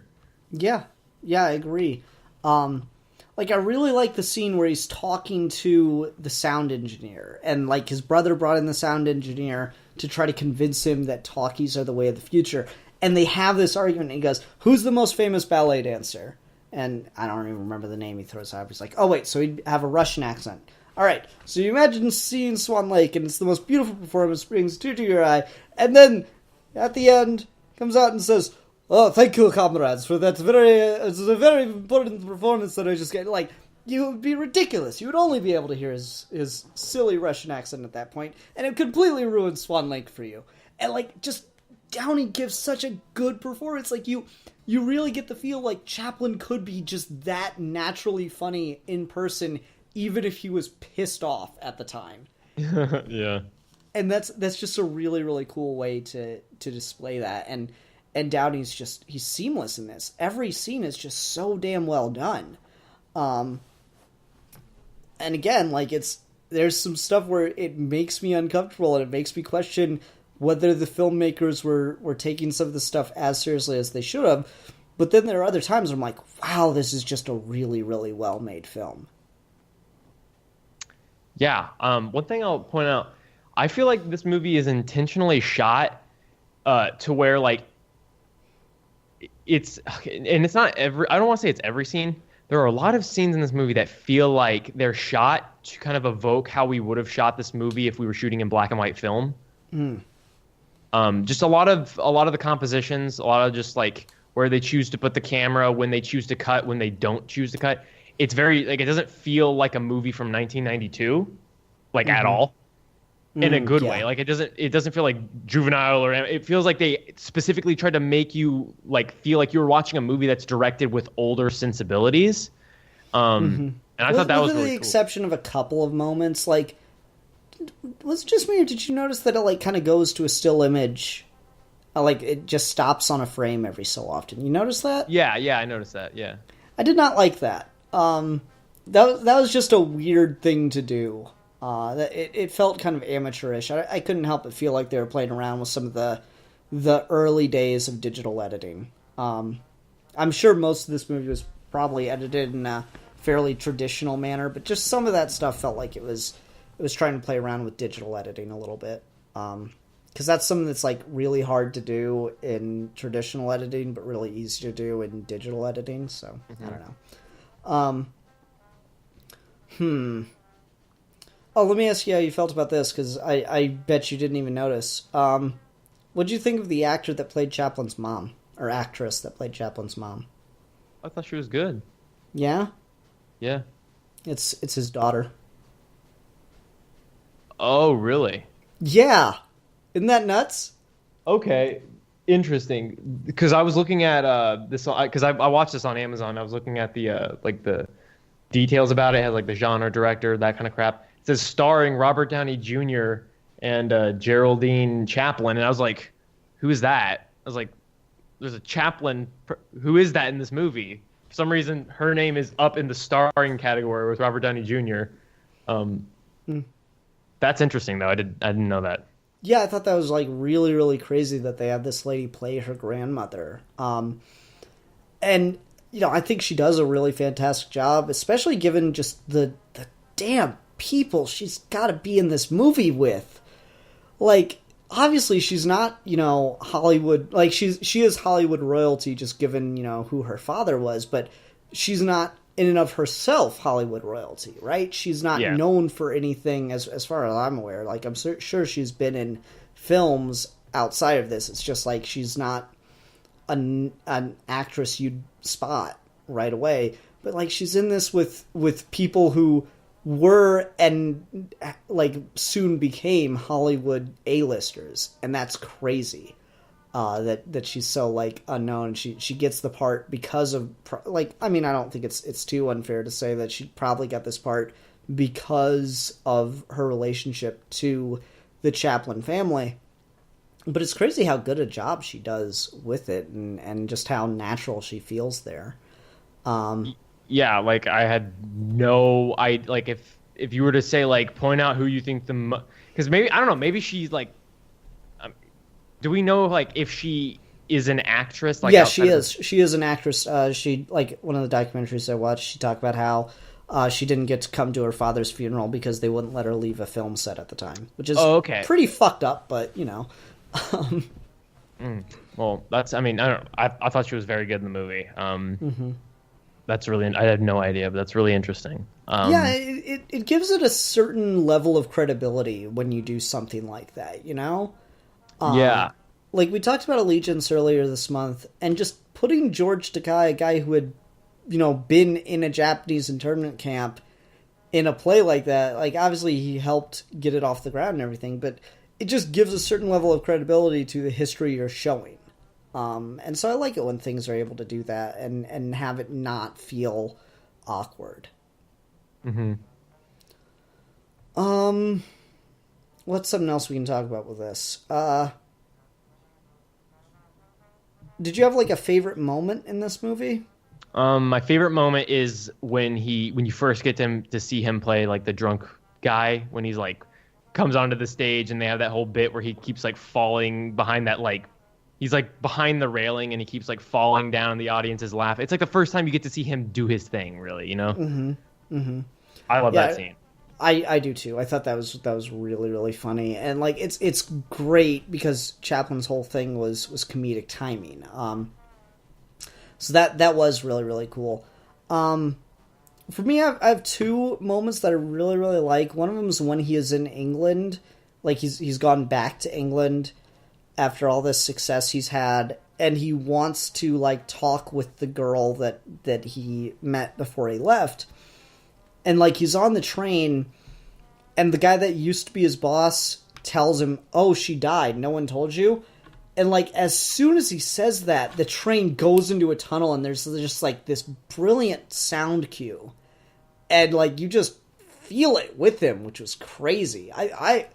Yeah, I agree. Like, I really like the scene where he's talking to the sound engineer, and, like, his brother brought in the sound engineer to try to convince him that talkies are the way of the future. And they have this argument, and he goes, who's the most famous ballet dancer? And I don't even remember the name he throws out. He's like, oh, wait, so he'd have a Russian accent. All right, so you imagine seeing Swan Lake, and it's the most beautiful performance, brings a tear to your eye, and then, at the end, comes out and says, oh, thank you, comrades, for that it's a very important performance that I just get. Like, you would be ridiculous. You would only be able to hear his silly Russian accent at that point, and it completely ruins Swan Lake for you. And, like, just Downey gives such a good performance. Like, you really get the feel like Chaplin could be just that naturally funny in person, even if he was pissed off at the time. Yeah. And that's just a really, really cool way to display that. And Downey's he's seamless in this. Every scene is just so damn well done. And again, like, there's some stuff where it makes me uncomfortable and it makes me question whether the filmmakers were taking some of the stuff as seriously as they should have. But then there are other times where I'm like, wow, this is just a really, really well-made film. Yeah. One thing I'll point out, I feel like this movie is intentionally shot to where, like, it's not every, I don't want to say it's every scene. There are a lot of scenes in this movie that feel like they're shot to kind of evoke how we would have shot this movie if we were shooting in black and white film. Just a lot of the compositions, a lot of just, like, where they choose to put the camera, when they choose to cut, when they don't choose to cut. It's very, like, it doesn't feel like a movie from 1992, like, at all, in a good way. Like, it doesn't feel like juvenile, or it feels like they specifically tried to make you, like, feel like you were watching a movie that's directed with older sensibilities. And I thought that was really cool. With the exception of a couple of moments, like, was it just me, or did you notice that it, like, kind of goes to a still image? Like, it just stops on a frame every so often. You notice that? Yeah, I noticed that, yeah. I did not like that. That was just a weird thing to do. It felt kind of amateurish. I couldn't help but feel like they were playing around with some of the early days of digital editing. I'm sure most of this movie was probably edited in a fairly traditional manner, but just some of that stuff felt like it was trying to play around with digital editing a little bit. because that's something that's like really hard to do in traditional editing, but really easy to do in digital editing. So I don't know. Oh, let me ask you how you felt about this, because I bet you didn't even notice. What'd you think of the actor that played Chaplin's mom, or actress that played Chaplin's mom? I thought she was good. Yeah, Yeah. it's his daughter. Oh, really? Yeah, isn't that nuts? Okay, interesting. Because I was looking at this because I watched this on Amazon. I was looking at the like the details about it. It has like the genre, director, that kind of crap. It says starring Robert Downey Jr. and Geraldine Chaplin, and I was like, who is that? I was like, there's a Chaplin. Who is that in this movie? For some reason, her name is up in the starring category with Robert Downey Jr. That's interesting, though. I didn't know that. Yeah, I thought that was like really, really crazy that they had this lady play her grandmother. And I think she does a really fantastic job, especially given just the damn people she's got to be in this movie with. Like, obviously she's not, Hollywood, like she is Hollywood royalty just given, who her father was, but she's not in and of herself Hollywood royalty, right? She's not known for anything as far as I'm aware. Like, I'm sure she's been in films outside of this. It's just like she's not an actress you'd spot right away. But like, she's in this with people who were and like soon became Hollywood A-listers, and that's crazy. That she's so like unknown. She gets the part because of like, I mean, I don't think it's too unfair to say that she probably got this part because of her relationship to the Chaplin family. But it's crazy how good a job she does with it, and just how natural she feels there. Yeah, like I had like if you were to say like point out who you think because maybe I don't know, maybe she's like. Do we know like if she is an actress? Like, yeah, she is. She is an actress. She, like, one of the documentaries I watched, she talked about how she didn't get to come to her father's funeral because they wouldn't let her leave a film set at the time, which is pretty fucked up. But Well, that's. I mean, I don't. I thought she was very good in the movie. That's really. I had no idea, but that's really interesting. Yeah, it gives it a certain level of credibility when you do something like that. Yeah. Like, we talked about Allegiance earlier this month, and just putting George Takei, a guy who had, been in a Japanese internment camp, in a play like that, like, obviously he helped get it off the ground and everything, but it just gives a certain level of credibility to the history you're showing. And so I like it when things are able to do that and have it not feel awkward. What's something else we can talk about with this? Did you have like a favorite moment in this movie? My favorite moment is when you first get to see him play like the drunk guy, when he's like comes onto the stage and they have that whole bit where he keeps like falling behind that, like he's like behind the railing and he keeps like falling down and the audience is laughing. It's like the first time you get to see him do his thing, really, I love that scene. I do too. I thought that was really, really funny, and like it's great because Chaplin's whole thing was comedic timing. So that was really, really cool. For me, I have two moments that I really, really like. One of them is when he is in England, like he's gone back to England after all this success he's had, and he wants to like talk with the girl that he met before he left. And, like, he's on the train, and the guy that used to be his boss tells him, oh, she died, no one told you? And, like, as soon as he says that, the train goes into a tunnel, and there's just, like, this brilliant sound cue. And, like, you just feel it with him, which was crazy. I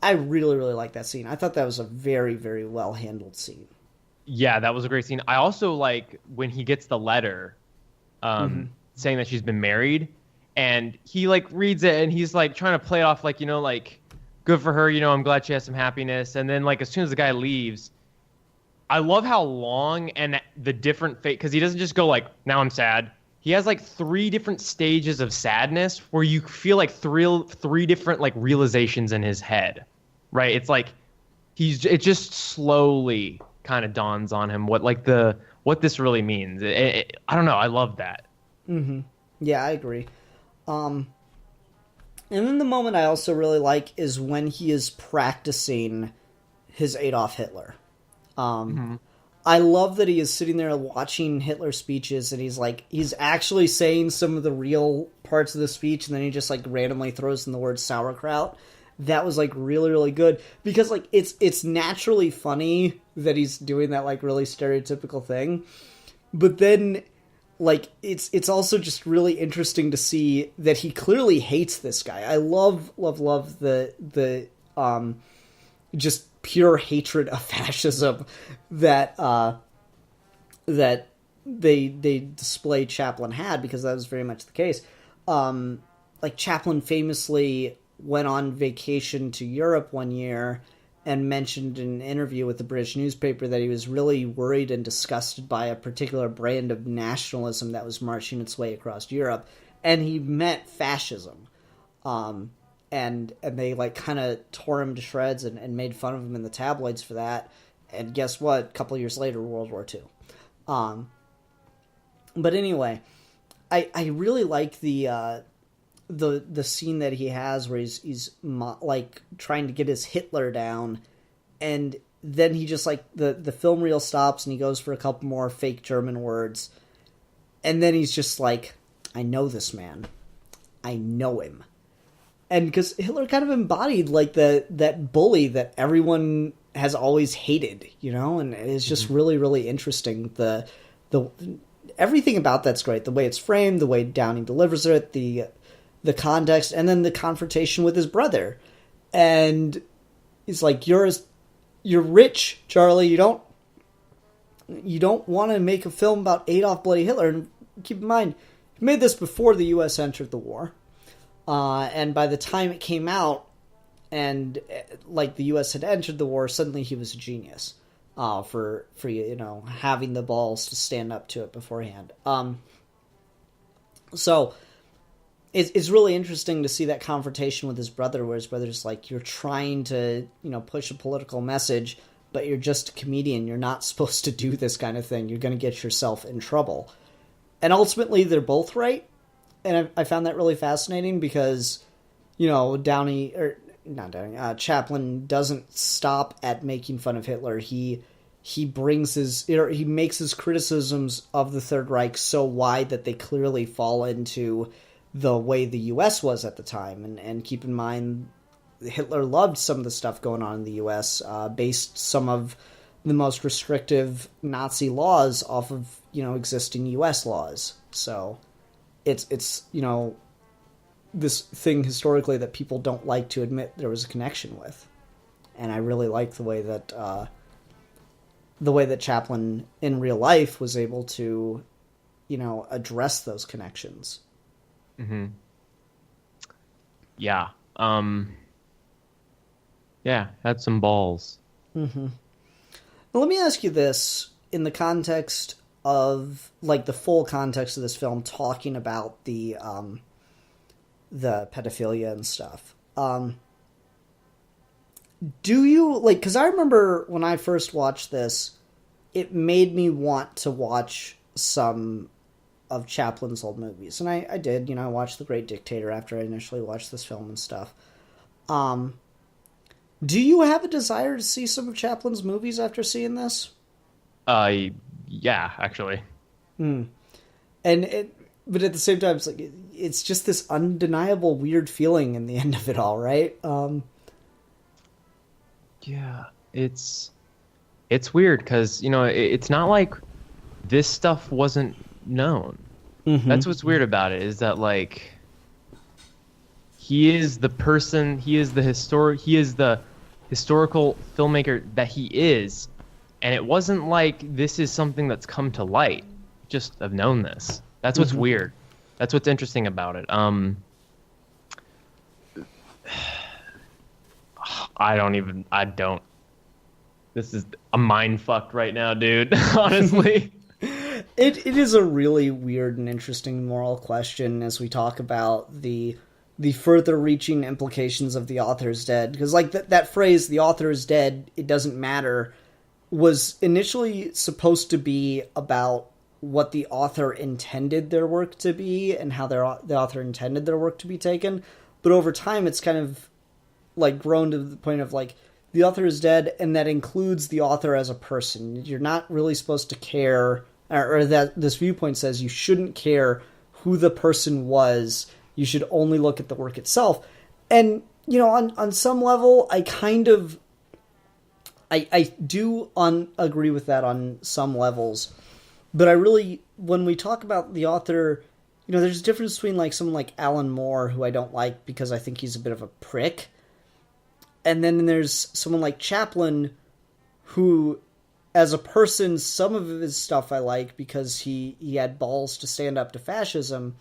really, really like that scene. I thought that was a very, very well-handled scene. Yeah, that was a great scene. I also like when he gets the letter saying that she's been married. And he, like, reads it, and he's, like, trying to play it off, like, like, good for her, I'm glad she has some happiness. And then, like, as soon as the guy leaves, I love how long and the different because he doesn't just go, like, now I'm sad. He has, like, 3 different stages of sadness where you feel, like, three different, like, realizations in his head, right? It's, like, it just slowly kind of dawns on him what this really means. I don't know. I love that. Yeah, I agree. And then the moment I also really like is when he is practicing his Adolf Hitler. I love that he is sitting there watching Hitler speeches, and he's actually saying some of the real parts of the speech, and then he just like randomly throws in the word sauerkraut. That was like really, really good, because like it's naturally funny that he's doing that like really stereotypical thing, but then like it's also just really interesting to see that he clearly hates this guy. I love the just pure hatred of fascism that that they display Chaplin had, because that was very much the case. Like Chaplin famously went on vacation to Europe one year and mentioned in an interview with the British newspaper that he was really worried and disgusted by a particular brand of nationalism that was marching its way across Europe, and he meant fascism. And they like kind of tore him to shreds and made fun of him in the tabloids for that. And guess what? A couple years later, World War II. But anyway, I really like the scene that he has where he's like trying to get his Hitler down, and then he just like the film reel stops and he goes for a couple more fake German words, and then he's just like, I know this man, I know him. And because Hitler kind of embodied like that bully that everyone has always hated, you know, and it's just really, really interesting. The everything about that's great. The way it's framed, the way Downey delivers it, the context, and then the confrontation with his brother. And he's like, you're rich, Charlie. You don't want to make a film about Adolf Bloody Hitler. And keep in mind, he made this before the U.S. entered the war. And by the time it came out, and like the U.S. had entered the war, suddenly he was a genius for having the balls to stand up to it beforehand. So it's really interesting to see that confrontation with his brother, where his brother's like, you're trying to push a political message, but you're just a comedian. You're not supposed to do this kind of thing. You're going to get yourself in trouble. And ultimately, they're both right. And I found that really fascinating because, Chaplin doesn't stop at making fun of Hitler. He makes his criticisms of the Third Reich so wide that they clearly fall into the way the U.S. was at the time. And keep in mind, Hitler loved some of the stuff going on in the U.S., based some of the most restrictive Nazi laws off of, existing U.S. laws. So it's this thing historically that people don't like to admit there was a connection with. And I really like the way that Chaplin in real life was able to, address those connections. Mm-hmm. Yeah. Yeah, had some balls. Mm-hmm. Now, let me ask you this in the context of, like, the full context of this film, talking about the pedophilia and stuff. Do you, like, because I remember when I first watched this, it made me want to watch some of Chaplin's old movies. And I did, I watched The Great Dictator after I initially watched this film and stuff. Do you have a desire to see some of Chaplin's movies after seeing this? Yeah, actually. But at the same time, it's just this undeniable weird feeling in the end of it all, right? Yeah, it's weird because it's not like this stuff wasn't known. Mm-hmm. That's what's weird about it, is that like he is the historical filmmaker that he is. And it wasn't like this is something that's come to light. Just have known this. That's what's weird. That's what's interesting about it. I don't. This is a mind fucked right now, dude. Honestly. It is a really weird and interesting moral question as we talk about the the further reaching implications of the author is dead. Because, like, that phrase, the author is dead, it doesn't matter, was initially supposed to be about what the author intended their work to be and how the author intended their work to be taken. But over time, it's kind of, like, grown to the point of, like, the author is dead, and that includes the author as a person. You're not really supposed to care, or that this viewpoint says you shouldn't care who the person was. You should only look at the work itself. And, you know, on some level, I do agree with that on some levels. But I really, when we talk about the author, you know, there's a difference between, like, someone like Alan Moore, who I don't like because I think he's a bit of a prick. And then there's someone like Chaplin, who, as a person, some of his stuff I like because he had balls to stand up to fascism.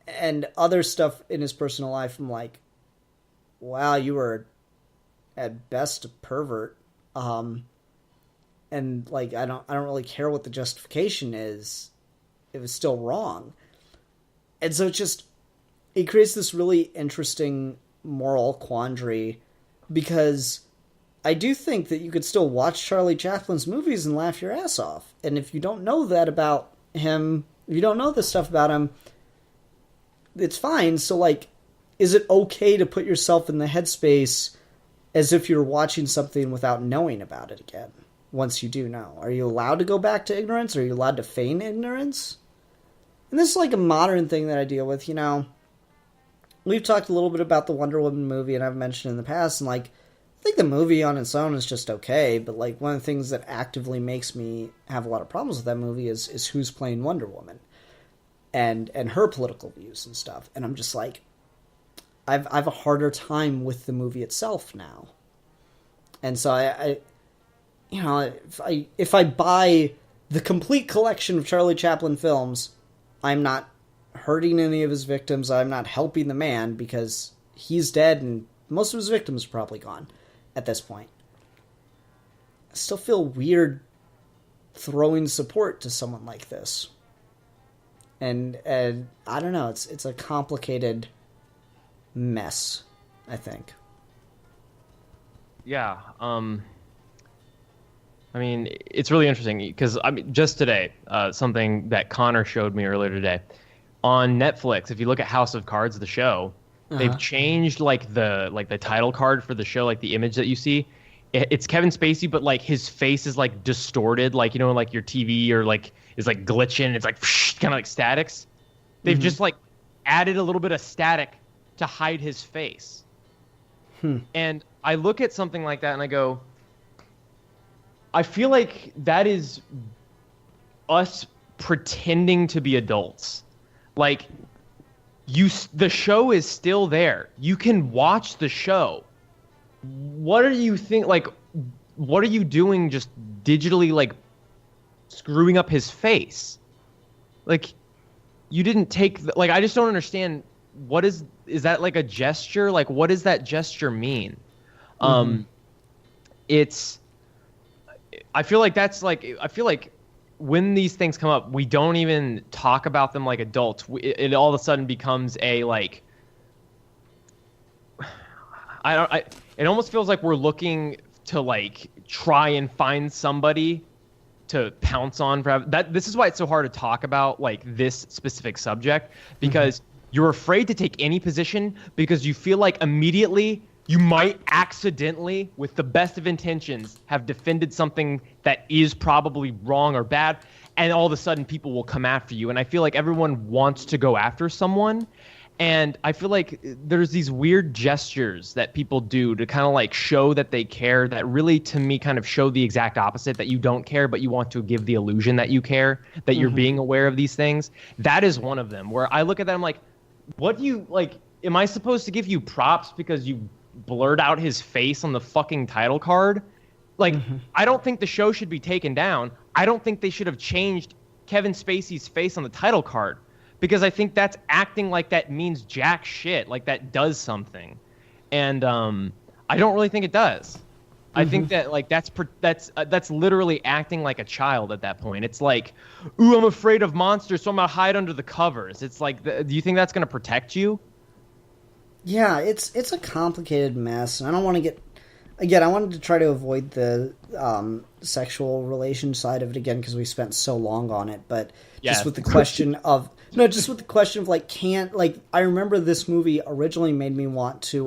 And other stuff in his personal life, I'm like, wow, you were at best a pervert. And, like, I don't really care what the justification is. It was still wrong. And so it creates this really interesting moral quandary, because I do think that you could still watch Charlie Chaplin's movies and laugh your ass off. And if you don't know that about him, if you don't know this stuff about him, it's fine. So, like, is it okay to put yourself in the headspace as if you're watching something without knowing about it again, once you do know? Are you allowed to go back to ignorance? Are you allowed to feign ignorance? And this is, like, a modern thing that I deal with, you know. We've talked a little bit about the Wonder Woman movie, and I've mentioned in the past, and, like, I think the movie on its own is just okay, but, like, one of the things that actively makes me have a lot of problems with that movie is who's playing Wonder Woman and her political views and stuff. And I'm just like, I've a harder time with the movie itself now. And so I you know, if I buy the complete collection of Charlie Chaplin films, I'm not hurting any of his victims. I'm not helping the man, because he's dead and most of his victims are probably gone at this point. I still feel weird throwing support to someone like this. And I don't know, it's a complicated mess, I think. Yeah, I mean, it's really interesting because, I mean, just today, something that Connor showed me earlier today on Netflix. If you look at House of Cards, the show, they've changed like the title card for the show, like the image that you see. It's Kevin Spacey, but like his face is like distorted, like, you know, like your TV or like is like glitching. It's like kind of like statics. They've just like added a little bit of static to hide his face. And I look at something like that and I go, I feel like that is us pretending to be adults. Like, the show is still there. You can watch the show. What do you think? Like, what are you doing just digitally, like, screwing up his face? Like, you didn't take, like, I just don't understand. What is that like a gesture? Like, what does that gesture mean? I feel like when these things come up, we don't even talk about them like adults. It all of a sudden becomes a, like, it almost feels like we're looking to, like, try and find somebody to pounce on for that. This is why it's so hard to talk about, like, this specific subject, because you're afraid to take any position because you feel like immediately you might accidentally, with the best of intentions, have defended something that is probably wrong or bad, and all of a sudden people will come after you. And I feel like everyone wants to go after someone, and I feel like there's these weird gestures that people do to kind of like show that they care, that really, to me, kind of show the exact opposite, that you don't care, but you want to give the illusion that you care, that you're being aware of these things. That is one of them, where I look at that, I'm like, what do you, like, am I supposed to give you props because you blurred out his face on the fucking title card? Like, I don't think the show should be taken down. I don't think they should have changed Kevin Spacey's face on the title card, because I think that's acting like that means jack shit, like that does something. And I don't really think it does. I think that, like, that's literally acting like a child at that point. It's like, ooh, I'm afraid of monsters, so I'm gonna hide under the covers. It's like, do you think that's gonna protect you? Yeah, it's a complicated mess, and I don't want to get. Again, I wanted to try to avoid the sexual relation side of it again because we spent so long on it. But Yeah. just with the question of no, just with the question of like, can't like I remember this movie originally made me want to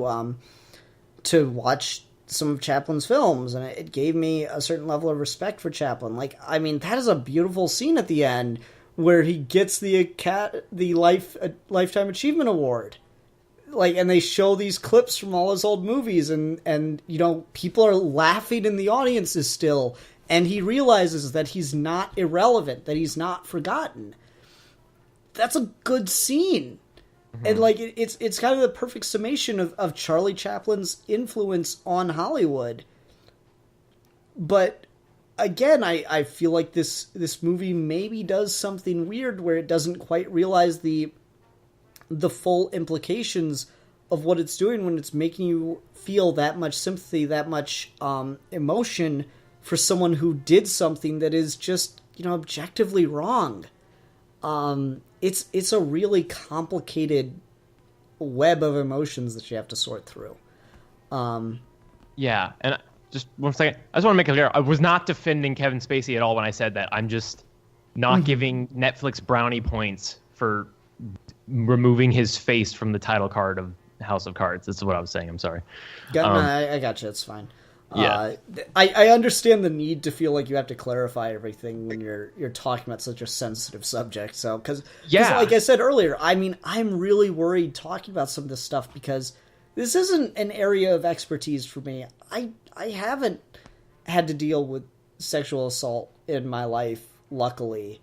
watch some of Chaplin's films, and it gave me a certain level of respect for Chaplin. Like, I mean, that is a beautiful scene at the end where he gets the lifetime achievement award. Like, and they show these clips from all his old movies, and you know, people are laughing in the audiences still, and he realizes that he's not irrelevant, that he's not forgotten. That's a good scene. And like it's kind of the perfect summation of Charlie Chaplin's influence on Hollywood. But again, I feel like this movie maybe does something weird where it doesn't quite realize the full implications of what it's doing when it's making you feel that much sympathy, that much emotion for someone who did something that is just, you know, objectively wrong. It's a really complicated web of emotions that you have to sort through. Yeah, and just 1 second, I just want to make it clear. I was not defending Kevin Spacey at all when I said that. I'm just not giving Netflix brownie points for removing his face from the title card of House of Cards. This is what I was saying. I'm sorry. I got you. It's fine. Yeah. I understand the need to feel like you have to clarify everything when you're talking about such a sensitive subject. So, because like I said earlier, I mean, I'm really worried talking about some of this stuff because this isn't an area of expertise for me. I haven't had to deal with sexual assault in my life, luckily.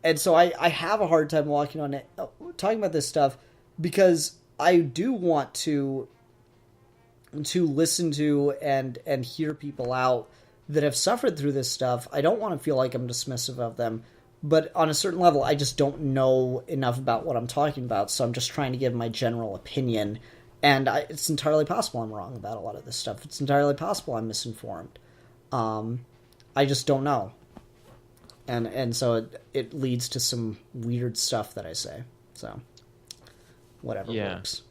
And so I have a hard time talking about this stuff because I do want to listen to and hear people out that have suffered through this stuff. I don't want to feel like I'm dismissive of them, but on a certain level, I just don't know enough about what I'm talking about, so I'm just trying to give my general opinion, and it's entirely possible I'm wrong about a lot of this stuff. It's entirely possible I'm misinformed. I just don't know. And so it leads to some weird stuff that I say. So, whatever works.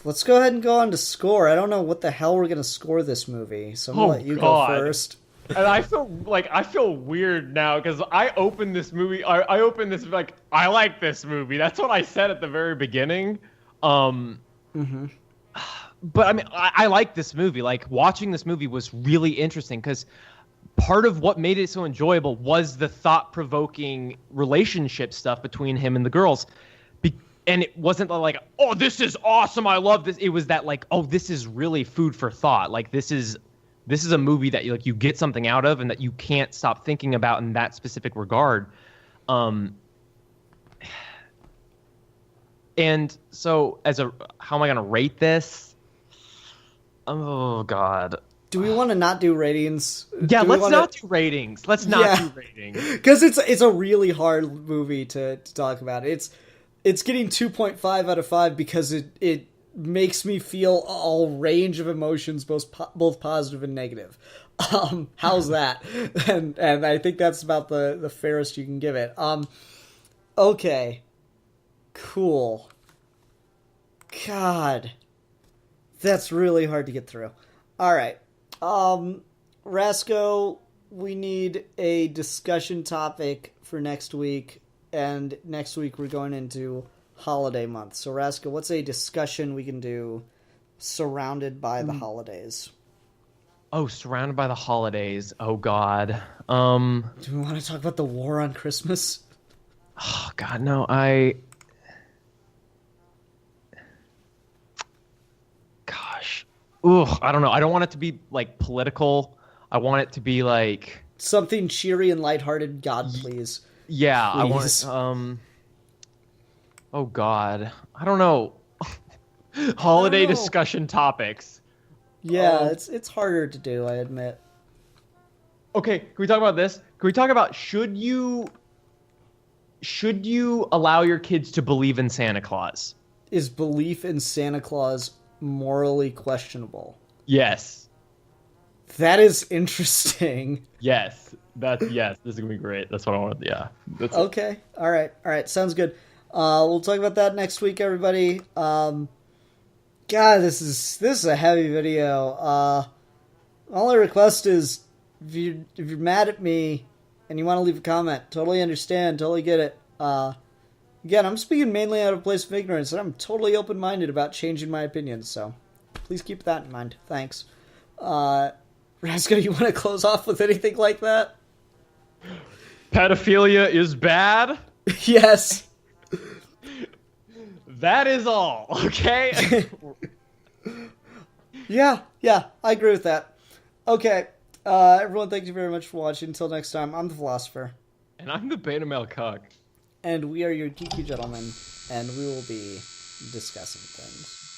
Let's go ahead and go on to score. I don't know what the hell we're going to score this movie, so I'm going to let you go first. And I feel weird now because I opened this movie. I opened this like I like this movie. That's what I said at the very beginning. But I mean, I like this movie. Like watching this movie was really interesting because part of what made it so enjoyable was the thought-provoking relationship stuff between him and the girls. And it wasn't like, oh, this is awesome, I love this. It was that like, oh, this is really food for thought. Like this is a movie that you get something out of and that you can't stop thinking about in that specific regard. And so how am I going to rate this? Oh God. Do we want to not do ratings? Yeah, let's not do ratings. Let's not do ratings. Because it's a really hard movie to talk about. It's getting 2.5 out of 5 because it makes me feel all range of emotions, both positive and negative. How's that? And I think that's about the fairest you can give it. Okay. Cool. God. That's really hard to get through. All right. Rasco, we need a discussion topic for next week. And next week we're going into holiday month. So, Rasco, what's a discussion we can do surrounded by the holidays? Oh, surrounded by the holidays. Oh, God. Do we want to talk about the war on Christmas? Oh, God, no. Gosh. Ugh, I don't know. I don't want it to be, like, political. I want it to be, like... something cheery and lighthearted. God, please. Yeah, please. I want... oh, God. I don't know. Holiday discussion topics. Yeah, it's harder to do, I admit. Okay, can we talk about this? Can we talk about should you allow your kids to believe in Santa Claus? Is belief in Santa Claus morally questionable? Yes. That is interesting. Yes, yes. This is gonna be great. That's what I wanted. Yeah. Okay. All right. Sounds good. We'll talk about that next week, everybody. God, this is a heavy video. All I request is if you're mad at me and you want to leave a comment, totally understand, totally get it. Again, I'm speaking mainly out of a place of ignorance, and I'm totally open-minded about changing my opinions. So please keep that in mind. Thanks. Rasko, you want to close off with anything like that? Pedophilia is bad. Yes. That is all. Okay. Yeah, I agree with that. Okay, everyone, thank you very much for watching. Until next time, I'm the Philosopher. And I'm the beta male cuck. And we are your geeky gentlemen, and we will be discussing things.